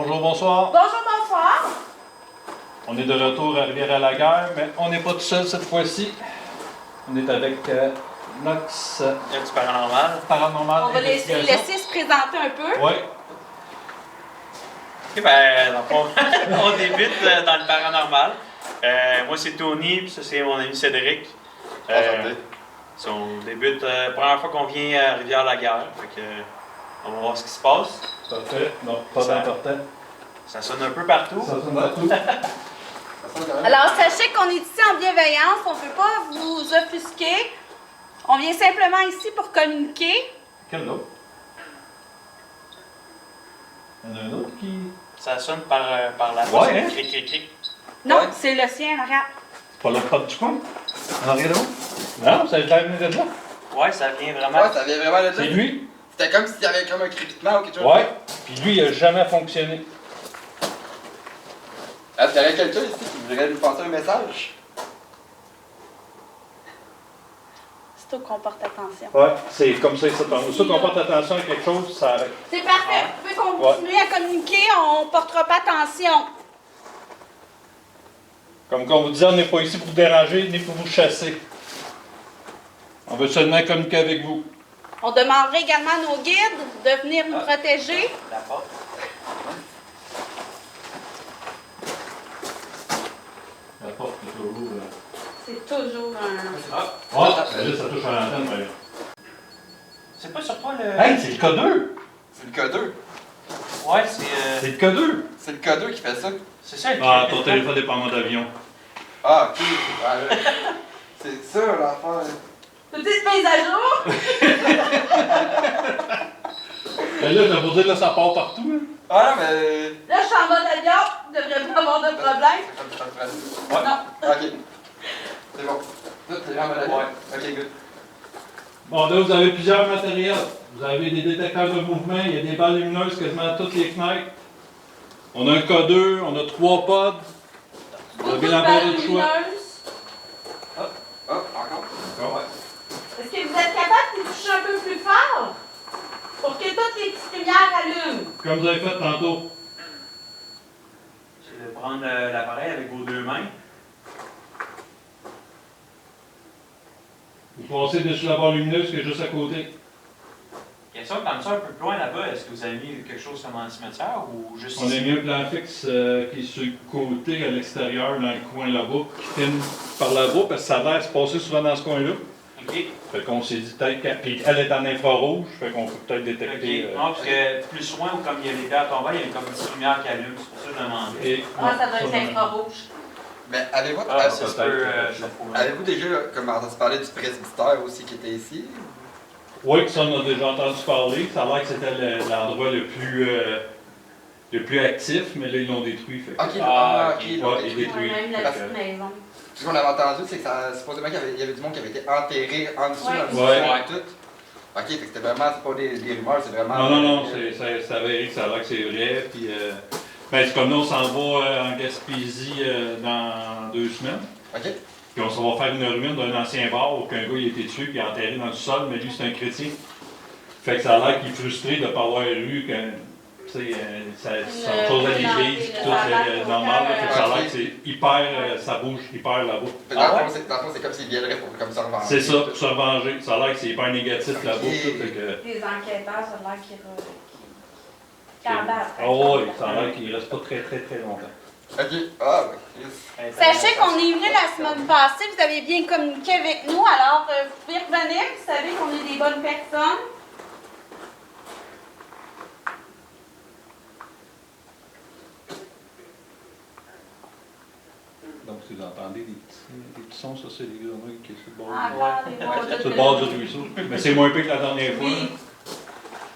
Bonjour, bonsoir. Bonjour, bonsoir. On est de retour à Rivière-à-la-Guerre, mais on n'est pas tout seul cette fois-ci. On est avec Nox Nox Paranormal. Paranormal. On va laisser se présenter un peu. Oui. Ok, ben, dans le fond, on débute dans le paranormal. Moi, c'est Tony, puis ça, c'est mon ami Cédric. On débute, première fois qu'on vient à Rivière-la-Guerre. Fait que, on va voir ce qui se passe. Parfait. Non, pas d'important. Ça sonne un peu partout. Ça sonne partout. Alors, sachez qu'on est ici en bienveillance. On ne peut pas vous offusquer. On vient simplement ici pour communiquer. Quel autre? Il y en a un autre qui... Ça sonne par la Ouais, hein? Cric, cric, cric. Non, Ouais. c'est le sien, regarde. C'est pas l'autre pote du coin? En rien d'autre? Non, ça vient de là. Ouais, ça vient vraiment. Ouais, ça vient vraiment de là. C'est lui? C'était comme s'il y avait comme un crépitement ou quelque chose. Ouais. Puis lui, il a jamais fonctionné. Ah, il y aurait quelqu'un ici qui voudrait nous passer un message. C'est toi qu'on porte attention. Ouais, c'est comme ça, ça tombe. Ça qu'on porte attention à quelque chose, ça arrête. C'est parfait. Vous pouvez continuer à communiquer. On ne portera pas attention. Comme on vous disait, on n'est pas ici pour vous déranger ni pour vous chasser. On veut seulement communiquer avec vous. On demanderait également à nos guides de venir nous protéger. La porte. La porte est toujours... C'est toujours un... Ah, Oh, là, ça touche à l'antenne, par exemple. c'est pas sur toi le. Hey, c'est le K2! C'est le codeur. Ouais, C'est le K2! C'est le codeur qui fait ça. c'est ça le Ah, cri. ton téléphone dépend d'avion. Ah, ok. Ouais, c'est ça l'affaire. Petite mise à jour. Mais là, t'as beau dire, là, ça part partout. Hein? Ah non, mais. Là, je suis en mode avion. Il ne devrait pas avoir de problème. C'est comme ça le ferait. Non. Ok. C'est bon. Tout est vraiment là. Ouais. Ok, good. Bon, là, vous avez plusieurs matériels. Vous avez des détecteurs de mouvement, il y a des balles lumineuses quasiment à toutes les fenêtres. On a un K2, on a 3 pods. Vous Beaucoup avez de la balles barre de choix. lumineuses. Oh, encore. Ouais. Est-ce que vous êtes capable de toucher un peu plus fort pour que toutes les petites lumières allument? Comme vous avez fait tantôt. C'est de prendre l'appareil avec vos deux mains. Vous passez dessus la barre lumineuse qui est juste à côté. Question comme ça un peu plus loin là-bas, est-ce que vous avez mis quelque chose comme antimatière ou juste On a ici? mis un plan fixe qui est sur le côté, à l'extérieur, dans le coin là-bas, qui filme par là-bas, parce que ça a l'air de se passer souvent dans ce coin-là. Ok. Fait qu'on s'est dit peut-être qu'elle... Puis elle est en infrarouge, fait qu'on peut peut-être Ok. détecter... Non, parce que plus loin, ou comme il y a les verres tombés, il y a comme une petite lumière qui allume, c'est pour ça que je demandais. Et- Ah, ça doit être infrarouge. Mais avez-vous Ah, ça se peut, peut-être. ça faut- avez-vous déjà comme entendu parler du presbytère aussi qui était ici? Oui, ça on a déjà entendu parler. Ça a l'air que c'était l'endroit le plus actif, mais là ils l'ont détruit. Fait que- Ok, Ah, ok. ok. donc, Ouais, il est détruit. Même la Parce- petite maison. Ce qu'on avait entendu, c'est que ça, supposément qu'il y avait du monde qui avait été enterré en dessous, Ouais. dans le sous-sol Ouais. et tout. Ok, fait que c'était vraiment, c'est pas des rumeurs, c'est vraiment. Non, non, non, c'est avéré que ça a l'air que c'est vrai. Puis, ben, c'est comme nous, on s'en va en Gaspésie dans 2 semaines. Ok. Puis on s'en va faire une ruine d'un ancien bar où un gars il a été tué puis enterré dans le sol, mais lui c'est un chrétien. Fait que ça a l'air qu'il est frustré de ne pas avoir eu ça chose à l'église puis tout c'est normal. Là, fait que ça a l'air que c'est hyper, ça bouge hyper là-bas. Fait que dans le fond, c'est comme s'ils viendraient pour comme ça revenger. C'est ça, pour se revenger. Ça a l'air que c'est hyper négatif là-bas. Ok. Tout, fait que... Les enquêteurs, ça a l'air qu'ils combattent. Oh oui, ça a l'air qu'il reste pas très longtemps. Ok, ah ouais. Yes. Sachez qu'on est venu la semaine passée, vous avez bien communiqué avec nous, alors vous pouvez revenir, vous savez qu'on est des bonnes personnes. Donc, si vous entendez des petits sons, ça, c'est les grenouilles qui sont sur le bord, Encore des Ouais, sur le bord du ruisseau. Mais c'est moins pire que la dernière fois. Oui. Là.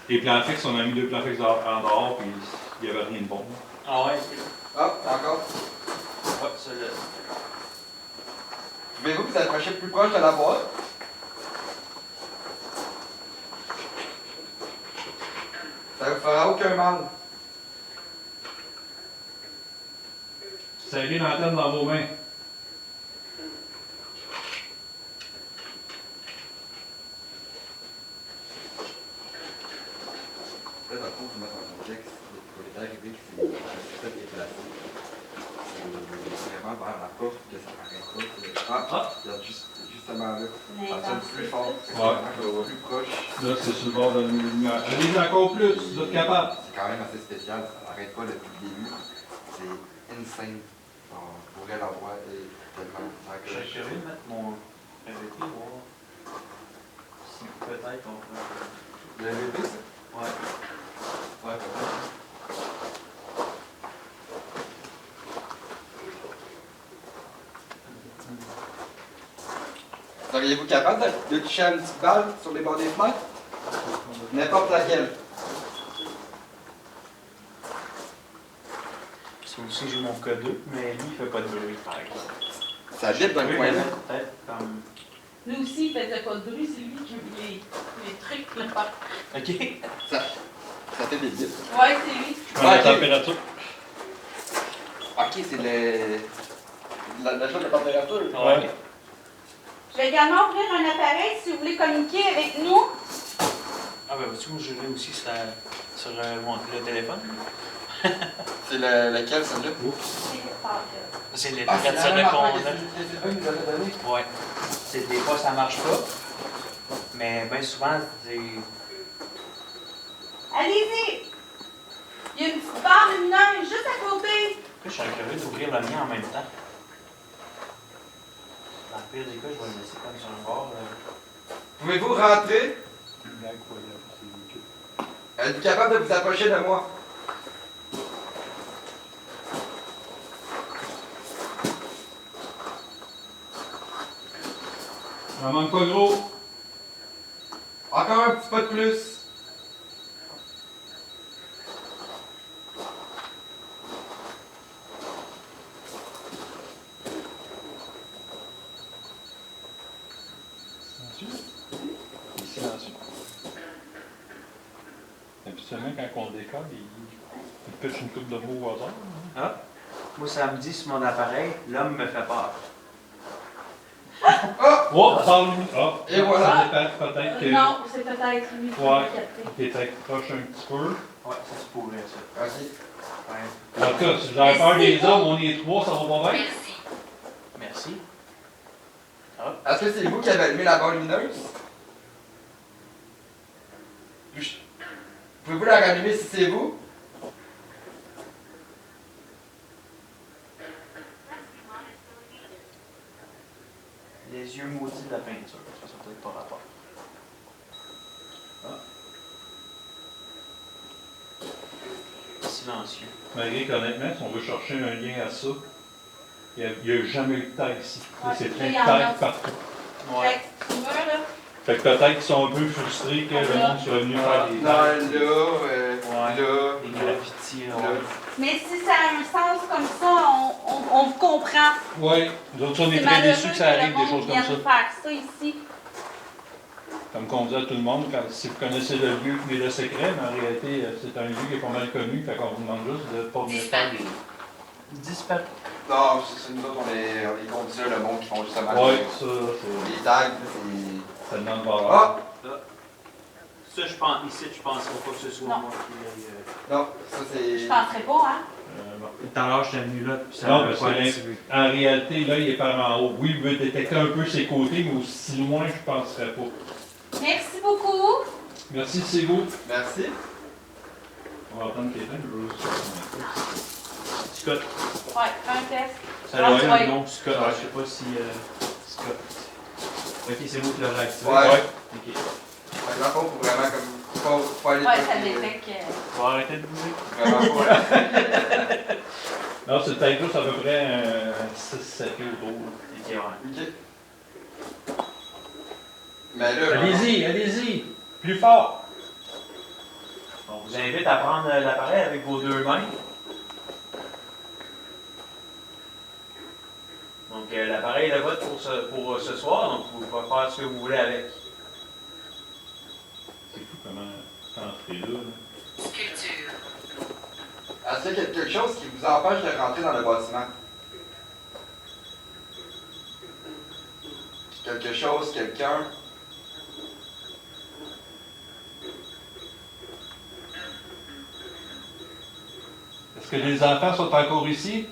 Les plans fixes, on a mis 2 plans fixes en dehors, puis il n'y avait rien de bon. Ah ouais, Ah, encore. ouais, ça là. Pouvez-vous vous approcher plus proche de la boîte? Ça ne vous fera aucun mal. Serrez l'antenne dans vos mains. Là, dans le fond, je vais mettre en contexte. Il est arrivé, c'est Regarde, justement là. Mais Ça sonne plus fort. Ouais. Plus proche. Là, c'est sur le bord de la lumière. Allez-y encore plus, vous êtes capable. C'est quand même assez spécial, ça n'arrête pas depuis le début. C'est insane. Pour vrai, l'endroit est tellement Je serais curieux de mettre mon RVP, voir si peut-être on peut. Le LVP, ça? Ouais. Ouais, peut-être. Seriez-vous capable de toucher une petite balle sur les bords des fenêtres? N'importe laquelle. C'est aussi j'ai mon K2, mais lui il fait pas de bruit par exemple. Ça vibre dans le coin là. Peut-être comme. Nous aussi, il faisait pas de bruit, c'est lui qui a vu les trucs là. Ok. Ça fait des bits. Ouais, c'est lui. La température. Ok, c'est la chose de température. Ouais. Je vais également ouvrir un appareil si vous voulez communiquer avec nous. Ah ben vois-tu, moi je l'ai aussi sur le téléphone. C'est lequel, celui-là? C'est les Ah, c'est la même affaire que répondants. Sylvain nous avait donné. Ouais. C'est des fois ça marche pas. Mais bien souvent, c'est. Allez-y! Il y a une petite barre lumineuse juste à côté. Je serais curieux d'ouvrir le mien en même temps. Dans le pire des cas, je vais le laisser comme sur un bord. Pouvez-vous rentrer? Êtes-vous capable de vous approcher de moi? Ça manque pas gros. Encore un petit pas de plus. Silencieux? Il est silencieux. Habituellement, quand on décolle, il pitch une coupe de mots au hasard. Ah. Moi, ça me dit sur mon appareil, l'homme me fait peur. Oh, parle lui. Ah, Et voilà. Ça dépend peut-être que. Non, c'est peut-être lui qui Ouais. l'a capté. Il est accroché un petit peu. Ouais, ça se pourrait, ça. Ok. Ouais. En tout cas, si vous avez peur des hommes, on est trois, ça va pas bien. Merci. Est-ce que c'est vous qui avez allumé la barre lumineuse? Pouvez-vous la rallumer si c'est vous? Les yeux maudits de la peinture. Ça peut être pas rapport. Silencieux. Malgré qu'honnêtement, si on veut chercher un lien à ça, il n'y a jamais eu de tag ici. Ouais, C'est plein il de y en a. tags partout. Ouais. Fait que tu veux, là. Fait que peut-être qu'ils sont un peu frustrés que le monde soit venu faire des Non, tags. là. Les graffitis, là. Ouais. Mais si ça a un sens comme ça, on vous comprend. Oui, nous autres, on est C'est très malheureux déçus que ça arrive, des choses comme ça. vienne faire ça ici. Comme qu'on dit à tout le monde, si vous connaissez le lieu qui est le secret, mais en réalité, c'est un lieu qui est pas mal connu, fait qu'on vous demande juste de ne pas venir faire des. Disparu. Non, c'est nous autres, on est contre ça, le monde qui font justement Oui, ça, c'est. les tags, c'est. Ça demande valeur. Ah! Ça, je pense, ici, je penserais pas que ce soit Non. moi qui Non, ça c'est. Je penserais pas, hein. Bon. Tout à l'heure, j'étais venu là, puis ça Non, m'avait parce pas que activé. en réalité, là, il est par en haut. Oui, il veut détecter un peu ses côtés, mais aussi loin, je ne penserais pas. Merci beaucoup. Merci, c'est vous. Merci. On va attendre quelqu'un qui veut Scott. Ouais, un test. Ça doit être ouais. un nom, Scott. Je sais pas si. Scott. Ok, c'est vous qui l'avez activé. Ouais. Ok. Par exemple, faut vraiment comme. Faut aller. Ouais, ça détecte. On va arrêter de bouger. Vraiment pas. Non, c'est peut-être juste à peu près 6-7 pieds autour. Ok, ouais. Ok. Mais là. Allez-y, allez-y. Plus fort. On vous invite à prendre l'appareil avec vos deux mains. Donc, l'appareil est le vôtre pour ce soir, donc vous pouvez faire ce que vous voulez avec. C'est fou comment entrer là. Est-ce qu'il y a quelque chose qui vous empêche de rentrer dans le bâtiment? Quelque chose, quelqu'un? Est-ce que les enfants sont encore ici?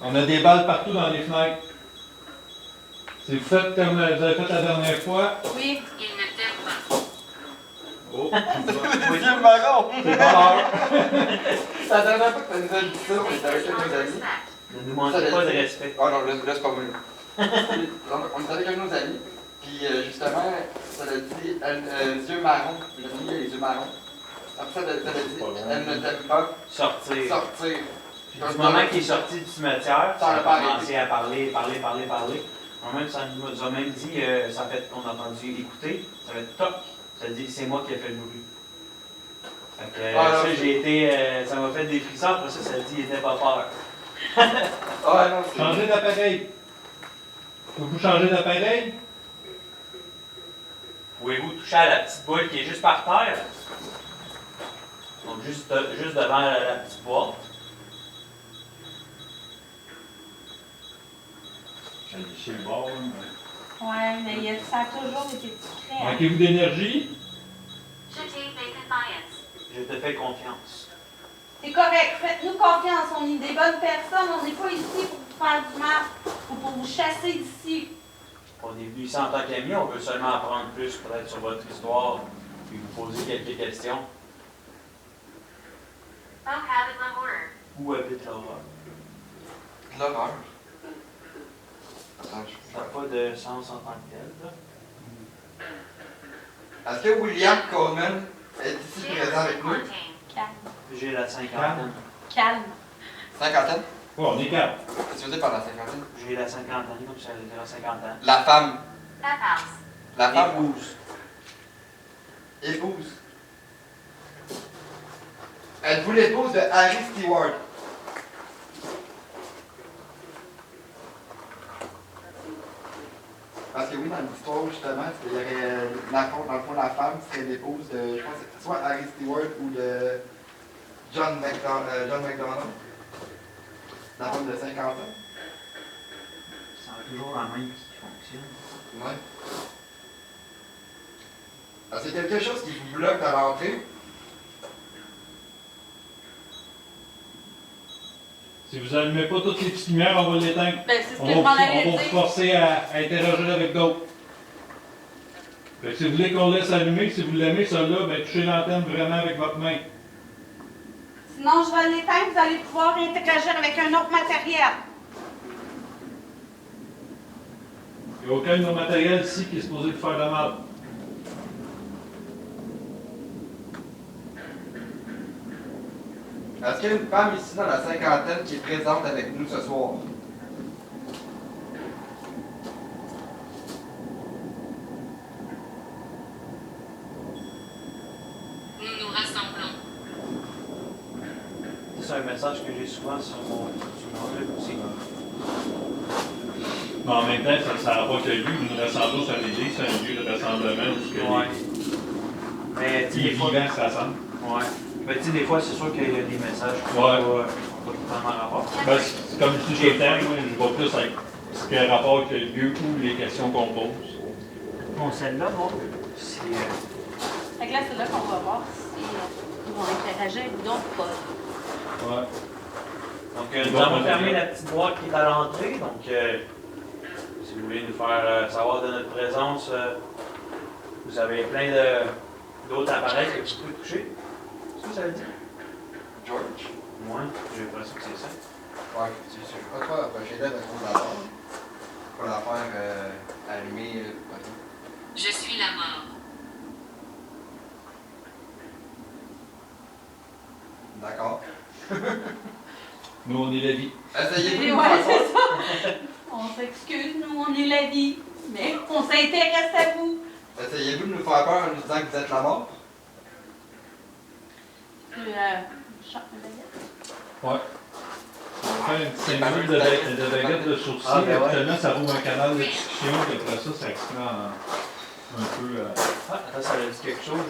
On a des balles partout dans les fenêtres. C'est fait comme vous avez fait la dernière fois. Oui. Il ne t'aime pas. Oh, Les yeux marrons! c'est pas l'heure. La dernière fois que tu nous as dit ça, on était avec nos amis. Ne nous manquez pas de respect. Oh non, là c'est pas vrai. On était avec un de nos amis, puis justement, ça l'a dit yeux marrons. Il a mis les yeux marrons. Après ça, ça l'a dit elle ne t'aime pas. Sortir. Sortir. Puis du moment qu'il est sorti du cimetière, Ça ça a a pas commencé à parler. En même, ça nous a même dit, ça fait qu'on a entendu écouter, ça fait toc, ça dit c'est moi qui ai fait le bruit. Fait que ça, j'ai été, ça m'a fait des frissons, après ça, ça dit il n'était pas peur. Ah non, c'est. Changez d'appareil. Pouvez-vous changer d'appareil? Pouvez-vous toucher à la petite boule qui est juste par terre? Donc juste devant la petite boîte. J'allais chez le bord. Ouais, mais ça a toujours été discret. Hein? Manquez-vous d'énergie? Je t'ai fait confiance. Je te fais confiance. C'est correct, faites-nous confiance, on est des bonnes personnes, on n'est pas ici pour vous faire du mal ou pour vous chasser d'ici. On est venu ici en tant qu'amis, on veut seulement apprendre plus peut-être sur votre histoire, puis vous poser quelques questions. How habit l'horreur. Où habite l'horreur? De l'horreur. Attends, Ça n'a pas de sens en tant que tel, là. Est-ce que William Coleman est ici présent avec nous? Calme. J'ai la cinquantaine. Calme. Cinquantaine? Ouais, on est quatre. Qu'est-ce que tu veux dire par la cinquantaine? J'ai la cinquantaine, comme ça, j'ai la 50 ans. La femme. Ta house. La femme. Épouse. Épouse. Êtes-vous l'épouse de Harry Stewart? Parce que oui, dans l'histoire, justement, il y aurait, dans le fond, la femme serait l'épouse de, je pense, que c'est soit Harry Stewart ou de John McDonald. La femme de 50 ans. C'est toujours la même qui fonctionne. Ouais. Alors, c'est quelque chose qui vous bloque à l'entrée. Si vous n'allumez pas toutes les petites lumières, on va l'éteindre. Ben, c'est ce que On je m'en va allais vous dire. forcer à interagir avec d'autres. Fait que si vous voulez qu'on laisse allumer, si vous l'aimez, celle-là, ben, touchez l'antenne vraiment avec votre main. Sinon, je vais l'éteindre, vous allez pouvoir interagir avec un autre matériel. Il n'y a aucun de nos matériels ici qui est supposé vous faire de mal. Est-ce qu'il y a une femme ici dans la cinquantaine qui est présente avec nous ce soir? Nous nous rassemblons. C'est un message que j'ai souvent sur mon truc aussi. Mais en même temps, ça ne sert pas que lui, nous rassemblons sur une église, c'est un lieu de rassemblement où ce que Ouais. Mais tu sais, les des fois. vivants se rassemblent. Ouais. Mais tu sais, des fois, c'est sûr qu'il y a des messages qui Ouais. n'ont pas totalement rapport. Ben, c'est comme je dis tout le temps, moi, je vois plus avec ce qui a rapport avec le lieu ou les questions qu'on pose. Bon, celle-là, bon, c'est. Fait que là, c'est là qu'on va voir si ils vont interagir avec d'autres pas. Ouais. Donc, nous avons fermé la petite boîte qui est à l'entrée. Donc, si vous voulez nous faire savoir de notre présence, vous avez plein d'autres appareils que vous pouvez toucher. Qu'est-ce que ça veut dire? George? Moi, j'ai l'impression que c'est ça. Ouais, c'est sûr. Pas toi approcher d'elle, mais trop d'abord. Pas la faire allumer. Je suis la mort. D'accord. Nous, on est la vie. Essayez-vous de Ouais, nous faire c'est croire. ça. On s'excuse, nous, on est la vie. Mais on s'intéresse à vous. Essayez-vous de nous faire peur en nous disant que vous êtes la mort? Chante la baguette. Ouais. On va faire un petit symbole de baguette de sourcil. Ah, ben ouais. Actuellement, ça rouvre un canal de discussion, puis après ça, ça se met un peu. Ah, attends, ça a dit quelque chose.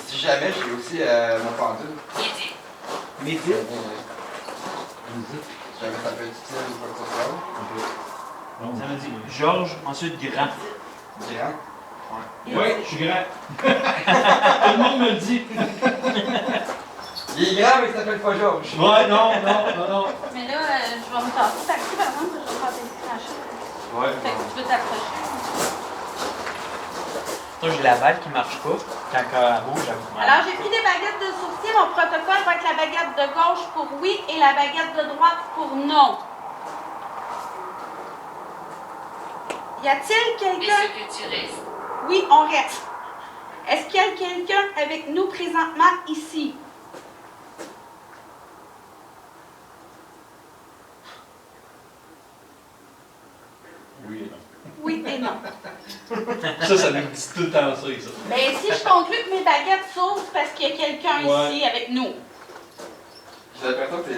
Si jamais, j'ai aussi mon pendule. Midi. Midi. Si jamais ça peut être utile ou quoi que ce soit. Non. Ça m'a dit Georges, ensuite Grand. Direct. Oui, je suis grand. Tout le monde me le dit. Il est grand, mais il s'appelle pas Georges. Ouais, non. Mais là, je vais me tasser. Taxi, par exemple, je vais faire des crachats. Ouais. Fait que tu peux t'approcher. Toi, j'ai la balle qui marche pas. Quand elle bouge, elle bouge. Alors, j'ai pris des baguettes de sourcil. Mon protocole va être la baguette de gauche pour oui et la baguette de droite pour non. Y a-t-il Est-ce quelqu'un? que tu restes? Oui, on reste. Est-ce qu'il y a quelqu'un avec nous présentement ici? Oui et non. Oui et non. Ça nous dit tout le temps ça, ça. Bien, si je conclue que mes baguettes s'ouvrent, c'est parce qu'il y a quelqu'un Ouais. ici avec nous. J'ai l'impression que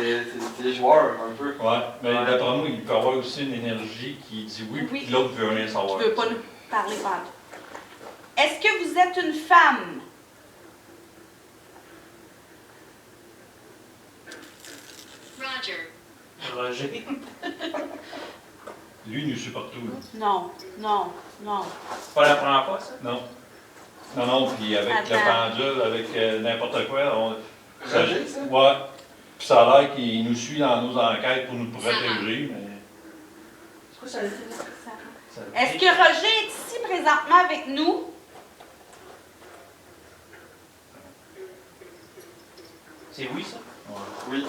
c'est les joueurs un peu. Ouais, mais Ouais. d'après moi, il peut y avoir aussi une énergie qui dit oui, Oui. puis l'autre veut rien Je savoir. ne veux pas nous parler pendant. Est-ce que vous êtes une femme? Roger. Roger. Lui, il nous suit partout. là. Non, non, non. C'est pas la première fois, ça? Non. Non, non, puis avec le Attends. pendule, avec n'importe quoi, Roger, ça? Ouais. Puis ça a l'air qu'il nous suit dans nos enquêtes pour nous protéger, mais... C'est quoi ça? Ça- Est-ce que Roger est ici présentement avec nous? C'est oui, ça? Oui.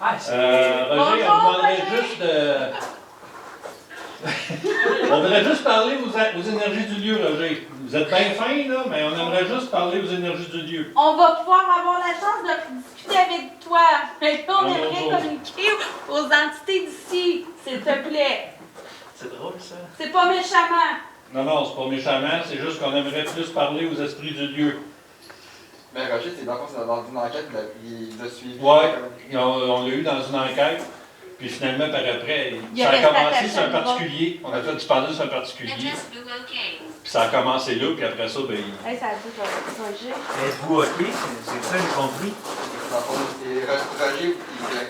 Ah, c'est. Roger, Bonjour, on demanderait Roger. juste de... on voudrait juste parler aux énergies du lieu, Roger. Vous êtes bien fin, là, mais on aimerait juste parler aux énergies du lieu. On va pouvoir avoir la chance de discuter avec toi. Mais là, on aimerait Bonjour. communiquer aux entités d'ici, s'il te plaît. C'est drôle, ça. C'est pas méchamment. Non, non, c'est pas méchamment, c'est juste qu'on aimerait plus parler aux esprits du lieu. Mais Roger, c'est dans une enquête, il vous a suivi. Ouais, on l'a eu dans une enquête, puis finalement, par après, Il ça a a resté commencé attaché sur à un nous autres. particulier. On a fait du pendule sur un particulier, Address Blue OK. puis ça a commencé là, puis après ça, ben, Hey, ça a dit Roger. Êtes-vous OK? C'est ça, j'ai compris. Dans le fond, c'est Roger,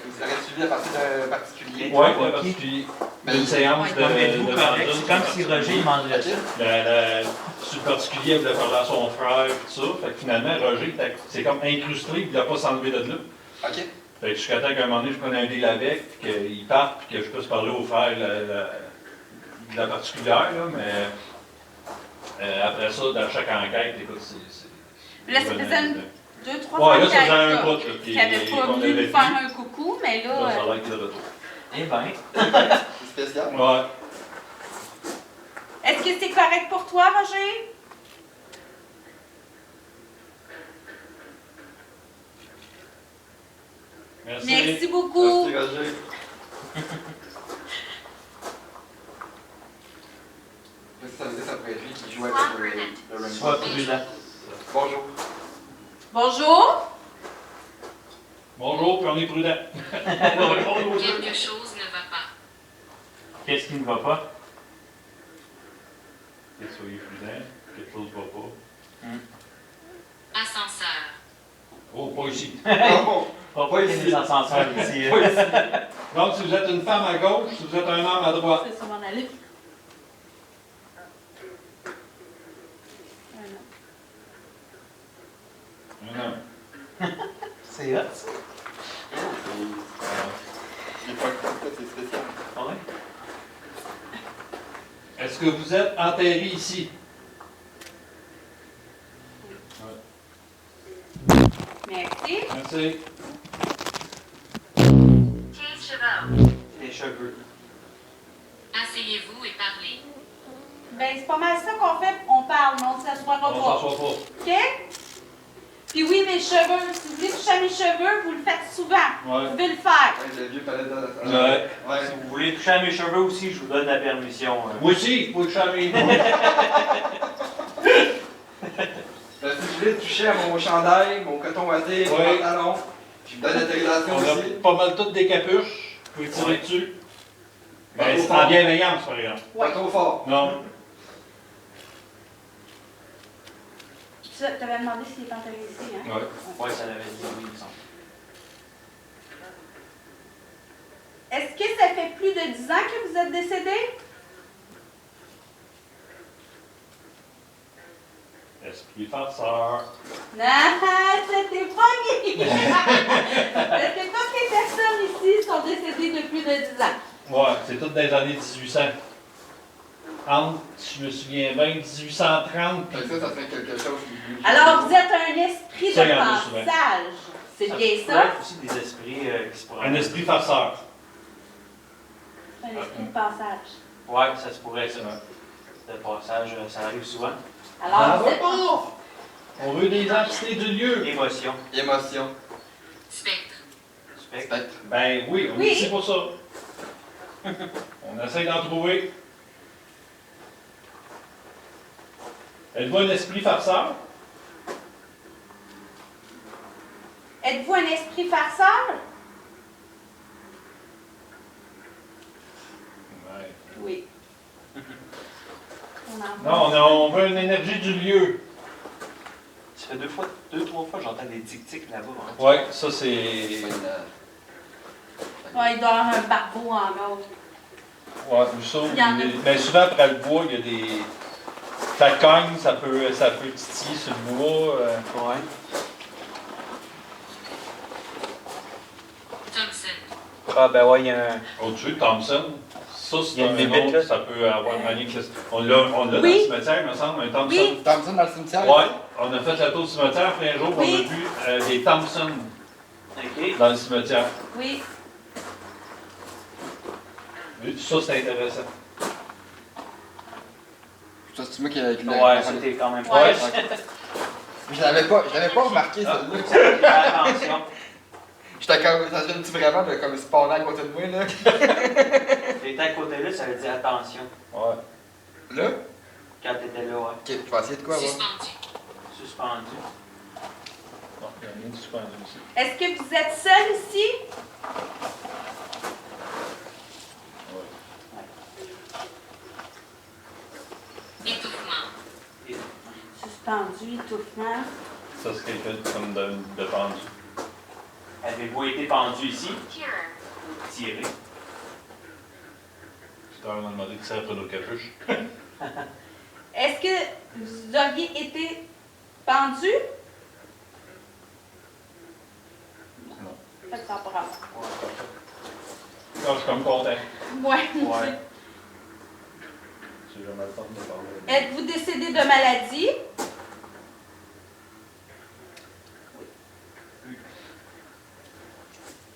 vous aurez suivi à partir d'un particulier. ouais, Ok. un particulier. Mais D'une séance Ouais. de, Comme êtes-vous de correct? pendule. C'est comme si Roger demanderait ça. Sur le particulier, il voulait parler à son frère, et tout ça. Fait que finalement, Roger, c'est comme incrusté, puis il ne l'a pas s'enlever de là. OK. Fait que jusqu'à temps qu'à un moment donné, je prenne un deal avec, puis qu'il parte, puis que je puisse parler au frère de la particulière, là, mais après ça, dans chaque enquête, écoute, c'est... Là, ça faisait deux, trois Ouais, là, ça enquêtes, faisait un là, bout, là, qui n'avait pas qu'on voulu avait nous vu. faire un coucou, mais Là, ça là, a l'air qu'il est de retour. Eh ben. C'est spécial. Ouais. est-ce que c'est correct pour toi, Roger? Merci. Merci beaucoup. Merci, Roger. Ça veut dire que ça pourrait être lui qui joue avec le Rainbow. Sois prudent. Bonjour. Bonjour. Bonjour, puis on est prudent. Quelque chose ne va pas. Qu'est-ce qui ne va pas? Que soyez prudent, quelque chose ne va pas. Ascenseur. Oh, pas ici. Oh, On va pas qu'il y ait des ascenseurs ici. Pas ici. Donc, si vous êtes une femme à gauche, si vous êtes un homme à droite. C'est sur mon allée. Un homme. C'est hot, ça. j'ai pas compris, c'est spécial. Ouais. Est-ce que vous êtes enterré ici? Merci. Merci. 15 chevaux. Les cheveux. Asseyez-vous et parlez. Ben, c'est pas mal ça qu'on fait. On parle, mais on ne s'assoira On pas. s'assoit pas. OK? Puis oui, mes cheveux. Si vous voulez toucher à mes cheveux, vous le faites souvent. Vous Ouais. pouvez le faire. Ouais, le vieux palais de... Ouais. Ouais. Si vous voulez toucher à mes cheveux aussi, je vous donne la permission. Moi aussi, il faut que je chame. Si vous voulez toucher à mon chandail, mon coton watté, mon Ouais. pantalon, je vous donne l'autorisation On a aussi. pas mal toutes des capuches. Vous pouvez tirer dessus. Pas Mais trop c'est en fort. bienveillance, par exemple. Pas trop fort. Non. Tu avais demandé s'il est enterré ici, hein? Ouais. Ouais, ça l'avait dit, oui, il me semble. Est-ce que ça fait plus de 10 ans que vous êtes décédé? Esprit farceur. Non, c'était pas gay. Est-ce que toutes les personnes ici sont décédées de plus de 10 ans? Ouais, c'est toutes des années 1800. entre, si je me souviens bien, 1830 Fait que ça serait quelque chose qui... Alors, vous êtes un esprit Ça, de il y en a souvent. passage. C'est bien peut ça? être aussi des esprits qui se pourraient. un esprit farceur. Un esprit de passage. Ouais, ça se pourrait, ça. De passage, ça arrive souvent. Alors, vous êtes... On veut des entités du lieu. Émotion. Émotion. Spectre. Spectre. Spectre. Ben oui, on Oui. est ici pour ça. On essaie d'en trouver. Êtes-vous un esprit farceur? Êtes-vous un esprit farceur? Ouais. Oui. On en Non, on veut une énergie du lieu. Ça fait deux, trois fois que j'entends des tic-tics là-bas. Hein. Ouais, ça c'est. Ouais, Ouais, il doit y avoir un barbeau en gauche. Ouais, ça. Il y en a. Mais souvent après le bois, il y a des. Ça cogne, ça peut titiller sur le bois. Ouais. Thompson. Ah, ben ouais, il y a un. Au-dessus, Thompson. Ça, Il c'est y a un une bébête, nom, là. ça peut avoir un lien que on l'a dans le Oui. cimetière, il me semble, un Thompson. Oui. Thompson dans le cimetière? Ouais, on a fait la tour du cimetière, puis un jour, Oui. on a vu des Thompson Ok. dans le cimetière. Oui. Ça, c'est intéressant. Ça, c'est moi qui Ouais, c'était quand même Ouais. proche. Je l'avais pas remarqué, Ah. celle-là. Ça attire l'attention. J'étais comme, ça se fait vraiment de, comme spawner à côté de moi, là. T'étais à côté là, ça veut dire attention. Ouais. Là? Quand t'étais là, ouais. Ok, je vais essayer de quoi, voir. Suspendu. Suspendu. Non, il y a rien de suspendu ici. Est-ce que vous êtes seul ici? Étouffement. Suspendu, étouffement. Ça, c'est quelqu'un comme de pendu. Avez-vous été pendu ici? Hearer. Tiré. C'est quand même demandé qui sert nos capuches. Est-ce que vous auriez été pendu? Non. Fait que ça n'a pas rapport. Non, je suis comme content. Ouais. Ouais. J'ai jamais le temps de parler. Êtes-vous décédé de maladie?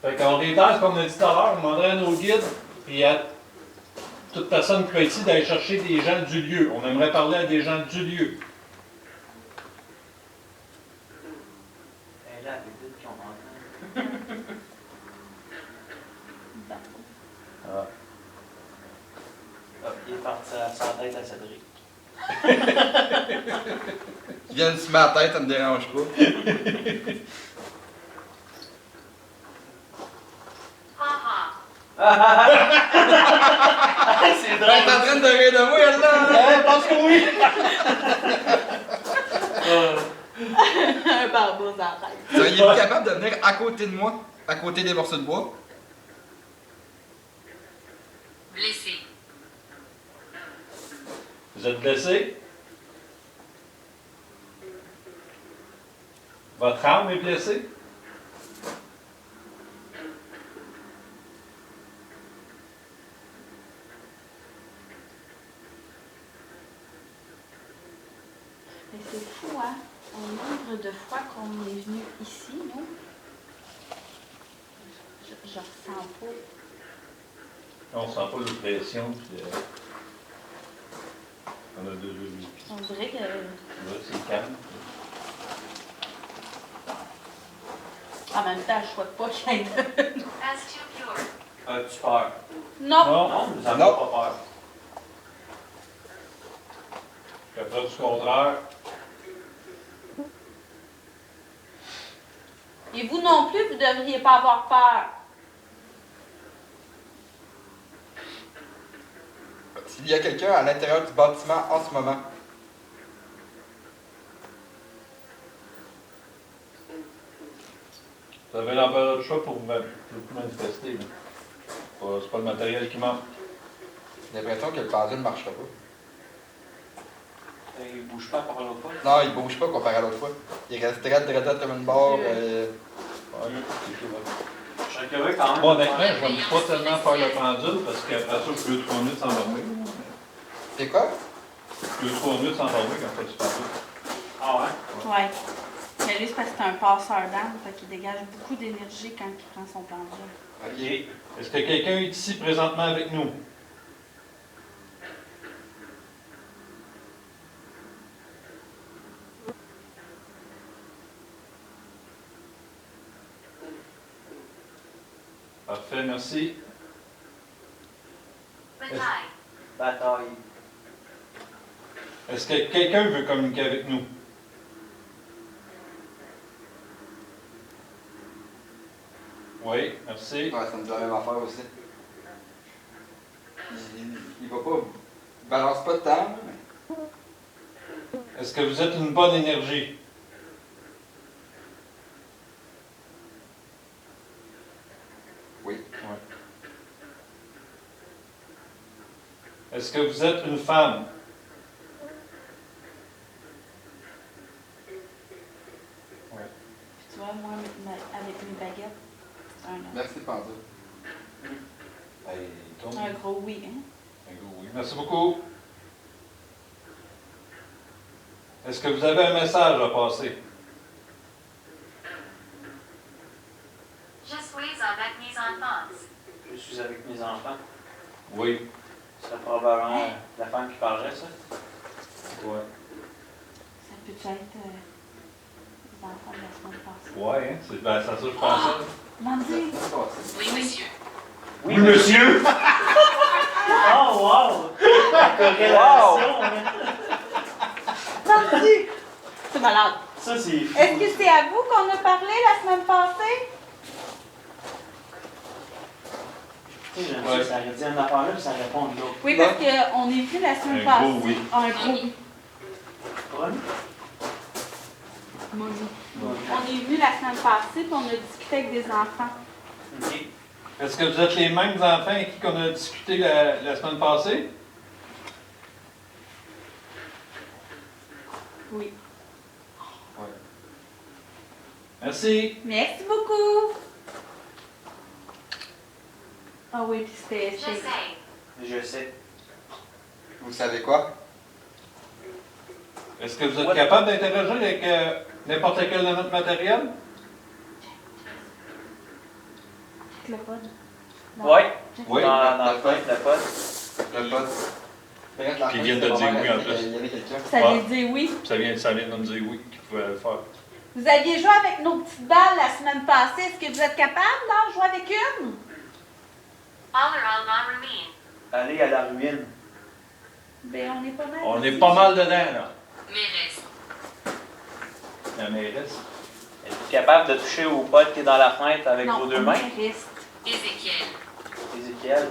Fait qu'on réitère, comme on a dit tout à l'heure, on demanderait à nos guides et à toute personne qui va ici d'aller chercher des gens du lieu. On aimerait parler à des gens du lieu. Elle est là, elle dit qu'on entend. Ah. Ah, il est parti sans tête à Cédric. Tu viens de se mettre la tête, ça me dérange pas. Ha C'est Elle est en train de rire de moi, elle, là! Je pense que oui! Un barbeau dans la tête. Seriez-vous capable de venir à côté de moi, à côté des morceaux de bois? Blessé. Vous êtes blessé? Votre âme est blessée? Mais c'est fou, hein? On nombre de fois qu'on est venu ici, nous. Je ressens pas. On sent pas l'oppression, puis on a deux vies. On dirait que. Là, c'est calme. En même temps, je souhaite pas qu'il y ait de- As too pure. As-tu peur? Non! Non, Non, nous n'avons Non. pas peur. puis après du contraire. Et vous non plus, vous ne devriez pas avoir peur. S'il y a quelqu'un à l'intérieur du bâtiment en ce moment, Vous avez l'empereur de choix pour vous manifester. là. C'est pas le matériel qui manque. j'ai l'impression que le pendule ne marchera pas. Il bouge pas par l'autre fois. Non, il bouge pas comparé à l'autre fois. Il reste très comme une barre. Ouais, c'est sûr. Je serais curieux quand même. Moi, honnêtement, je ne vais pas tellement faire le pendule parce qu'après ça, je peux 3 minutes sans dormir. C'est quoi? 2-3 minutes sans parler quand tu parles. Ah ouais? Ouais. Mais lui, c'est parce que c'est un passeur d'âme, fait qu'il dégage beaucoup d'énergie quand il prend son plan de jeu. Ok. Est-ce que quelqu'un est ici présentement avec nous? Parfait, merci. Bataille. Bataille. Est-ce que quelqu'un veut communiquer avec nous? Oui, merci. Ouais, ça me dit la même affaire aussi. Il va pas. Il balance pas de temps, mais. Est-ce que vous êtes une bonne énergie? Oui. Est-ce que vous êtes une femme? Tu vois, moi, avec mes baguettes, c'est un homme. Merci, Pandore. Hey, tourne. Un gros oui, hein? Un gros oui. Merci beaucoup. Est-ce que vous avez un message à passer? Je suis avec mes enfants. Je suis avec mes enfants. Oui. Ce serait probablement la femme qui parlerait, ça. Ouais. Ça peut être les enfants de la semaine passée. Ouais, hein? C'est ben, c'est à ça que je pensais. Mandy! Oui, monsieur. Oui, monsieur! Oh, wow! La corrélation! Mandy! C'est malade. Ça, c'est fou. Est-ce que c'est à vous qu'on a parlé la semaine passée? Tu sais, j'aime ça, ça aurait dit une affaire là, puis ça répond de l'autre. Oui, parce qu'on est venu la semaine Un passée. gros oui. Un gros oui. Promis? Mandy. On est venu la semaine passée, puis on a discuté avec des enfants. Ok. Est-ce que vous êtes les mêmes enfants avec qui on a discuté la semaine passée? Oui. Merci. Merci beaucoup! Ah oui, puis c'était... Je sais. Je sais. Vous savez quoi? Est-ce que vous êtes capable d'interagir avec n'importe quel de notre matériel? Check le pod. Ouais. Oui. Dans le feuille, le pod. Le pote. Regarde la Qui fin, vient de c'est pas dire mal, oui, en il y plus. avait quelqu'un. Ça Ah. veut dire oui. Ça vient de me dire oui qu'il pouvait le faire. Vous aviez joué avec nos petites balles la semaine passée. Est-ce que vous êtes capable d'en jouer avec une? Aller la ruine. Aller à la ruine. Ben, on est pas mal. On est ici. pas mal dedans, là. Mairesse. La mairesse. Êtes-vous capable de toucher au pod qui est dans la fenêtre avec Non, vos deux mains? on reste. Ézéchiel. Ézéchiel.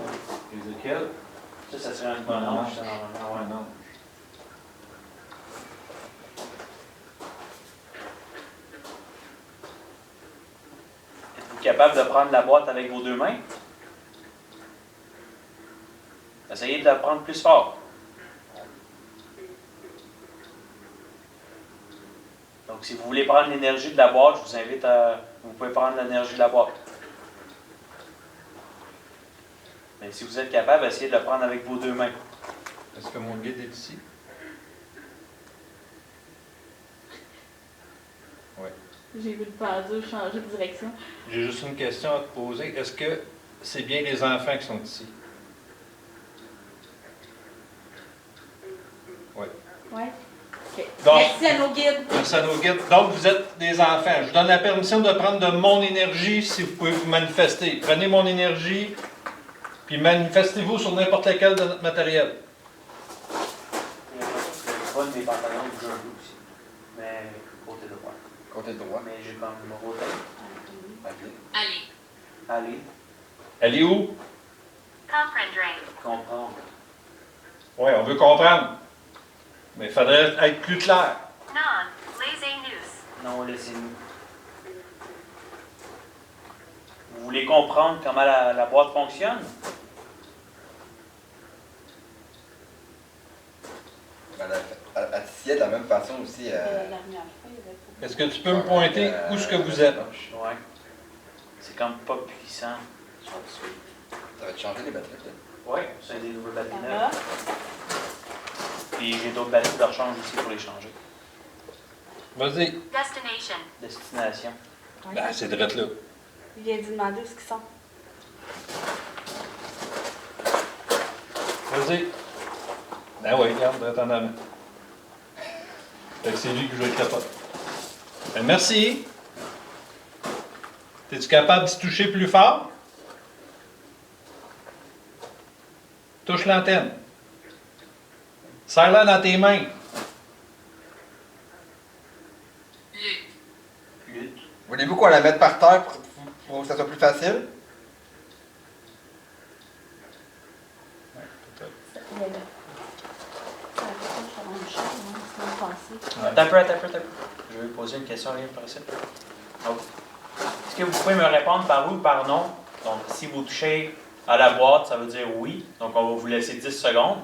Ézéchiel? Ça serait un bon ange, ça, normalement. Ouais. non. Êtes-vous capable de prendre la boîte avec vos deux mains? Essayez de la prendre plus fort. Donc, si vous voulez prendre l'énergie de la boîte, je vous invite à... Vous pouvez prendre l'énergie de la boîte. Mais si vous êtes capable, essayez de la prendre avec vos deux mains. Est-ce que mon guide est ici? Oui. J'ai vu le puzzle changer de direction. J'ai juste une question à te poser. Est-ce que c'est bien les enfants qui sont ici? Oui. Ouais. OK. Donc- Merci à nos guides. Merci à nos guides. Donc, vous êtes des enfants. Je vous donne la permission de prendre de mon énergie si vous pouvez vous manifester. Prenez mon énergie, puis manifestez-vous sur n'importe lequel de notre matériel. Il y a pas des pantalons que j'ai un peu aussi. Mais côté droit. Côté droit. Mais j'ai comme le roté. Ok. Aller. Allez, Elle est où? Comprendre. comprendre. Oui, on veut comprendre. Mais il faudrait être plus clair. Non. Laissez-nous. Non, laissez-nous. Vous voulez comprendre comment la boîte fonctionne? Elle tissait de la même façon aussi. La dernière fois, il y avait pas- Est-ce que tu peux me pointer où est-ce que vous êtes? Ouais. C'est comme pas puissant. Ça va te changer les batteries, peut-être. Ouais, c'est des nouveaux Ça batteries va? neuves. Puis j'ai d'autres batteries de rechange aussi pour les changer. Vas-y. Destination. Destination. Ben, c'est direct là. Il vient de demander où ils sont. Vas-y. Ben oui, regarde, direct en avant. Fait que c'est lui que je vais être capable. Ben, merci. Es-tu capable d'y toucher plus fort? Touche l'antenne. Serre-la dans tes mains. Lutte. Lutte. Voulez-vous qu'on la mette par terre pour que ça soit plus facile? Il est là. Ça va pas faire une chose, hein, c'est mal passé. Attends un peu. Je vais poser une question rien par ici. Oh. Est-ce que vous pouvez me répondre par oui ou par non? Donc, si vous touchez à la boîte, ça veut dire oui. Donc, on va vous laisser 10 secondes.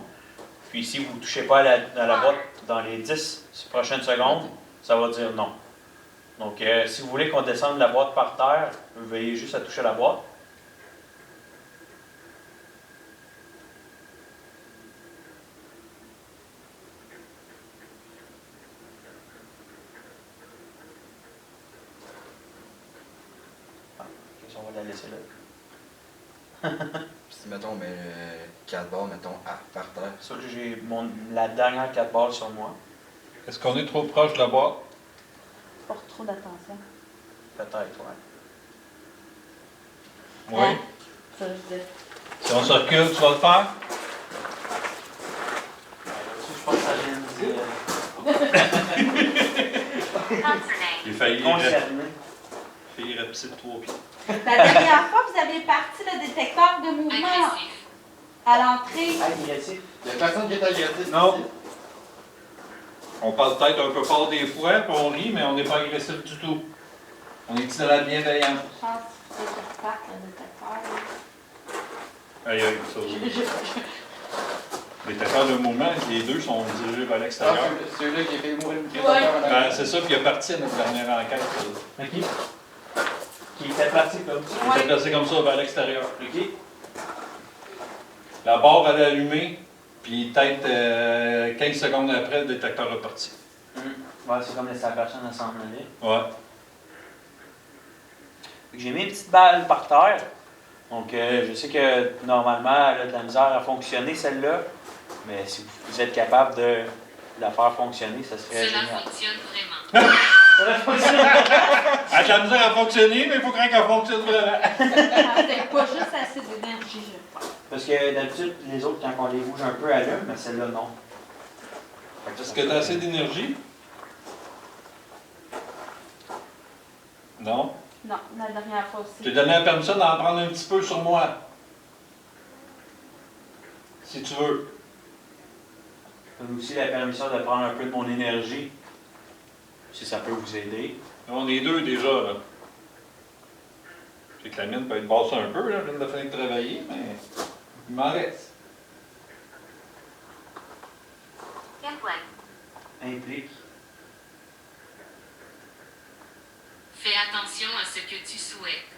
Puis, si vous ne touchez pas à la boîte dans les 10 prochaines secondes, ça va dire non. Donc, si vous voulez qu'on descende la boîte par terre, vous veillez juste à toucher la boîte. On va la laisser là. Si mettons, mais 4 barres, mettons, par terre. Ça, j'ai la dernière 4 balles sur moi. Est-ce qu'on est trop proche de la boîte? Porte trop d'attention. Peut-être, ouais. Oui. Hein? Ça, je dis. Si on se recule, tu vas le faire? Je pense que ça vient de dire. Concernate. J'ai failli Concerné. rapetisser de 3 pieds. La dernière fois, vous avez parti le détecteur de mouvement Agressif. à l'entrée. Agressif. Il n'y a personne qui est agressif. Non. ici. On parle peut-être un peu fort des fois, puis on rit, mais on n'est pas agressif du tout. On est dans la bienveillance. Je pense qu'il faut qu'il reparte le détecteur. Aïe, aïe, ça oui. Les détecteurs de mouvement, les deux sont dirigés vers Ah, l'extérieur. celui-là qui a fait mourir une Ouais. Ben, c'est ça, puis il est parti à notre dernière enquête. OK. Qui était placé comme ça. Il était placé comme ça vers l'extérieur. OK. La barre elle est allumée, puis peut-être 15 secondes après, le détecteur est parti. Ouais, c'est comme laisser la personne à s'en aller. Ouais. J'ai mis une petite balle par terre. Donc, je sais que normalement, elle a de la misère à fonctionner, celle-là. Mais si vous êtes capable de la faire fonctionner, ça serait Cela génial. fonctionne vraiment. Ça fonctionne. Elle a de la misère à fonctionner, mais il faut qu'elle fonctionne vraiment. Ah, peut-être pas juste assez d'énergie, je pense. Parce que d'habitude, les autres, quand on les bouge un peu, allument, mais celle-là, non. Est-ce que tu as assez d'énergie? Non? Non, la dernière fois Je t'ai aussi. donné la permission d'en prendre un petit peu sur moi. Si tu veux. J'ai aussi la permission de prendre un peu de mon énergie, si ça peut vous aider. On est deux déjà, là. Je sais que la mienne peut être basse un peu, là. Je viens de finir de travailler, mais il m'en reste. Input. Implique. Fais attention à ce que tu souhaites.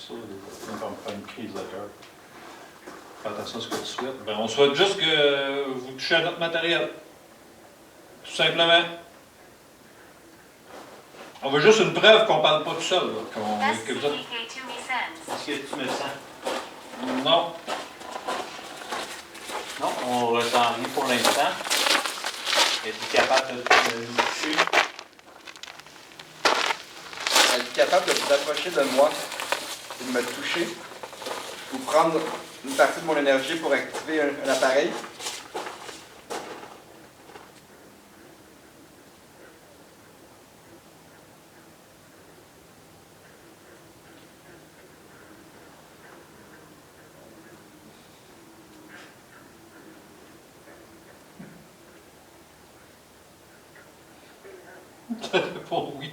Ça, on va me faire une crise de cœur. Fais attention à ce que tu souhaites. Ben, on souhaite juste que vous touchez à notre matériel. Tout simplement. On veut juste une preuve qu'on ne parle pas tout seul. Là, que vous êtes... SCPK to me sends. Est-ce que tu me sens? Non. Non, on ressent rien pour l'instant. Êtes-vous capable de nous toucher? Êtes-vous capable de vous approcher de moi et de me toucher? Ou prendre une partie de mon énergie pour activer un appareil? Ça répond oui.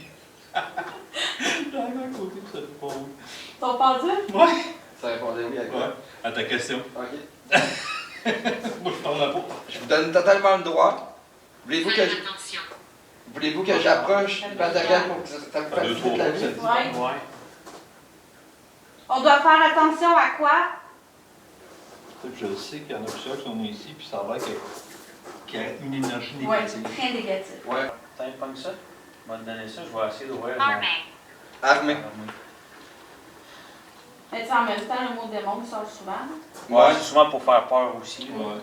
J'arrive à côté, ça répond oui. T'as entendu? Ouais. Ça répondait oui à quoi? Ouais. À ta question. Ok. Moi, je parle la peau. Je vous donne totalement le droit. Voulez-vous Fais que, attention. j'approche du matériel pour que ça vous Ça deux, facilite trois la fois, vie? ça dit. Ouais. On doit faire attention à quoi? Je sais qu'il y en a plusieurs qui sont ici, puis ça a l'air qu'il y a une énergie Oui, négative. très négatif. Ouais. Tiens, pogne ça. Je vais te donner ça, je vais essayer d'ouvrir. Armée. Armée. Mais tu sais, en même temps, le mot démon sort souvent. Ouais, c'est souvent pour faire peur aussi. là. Ouais.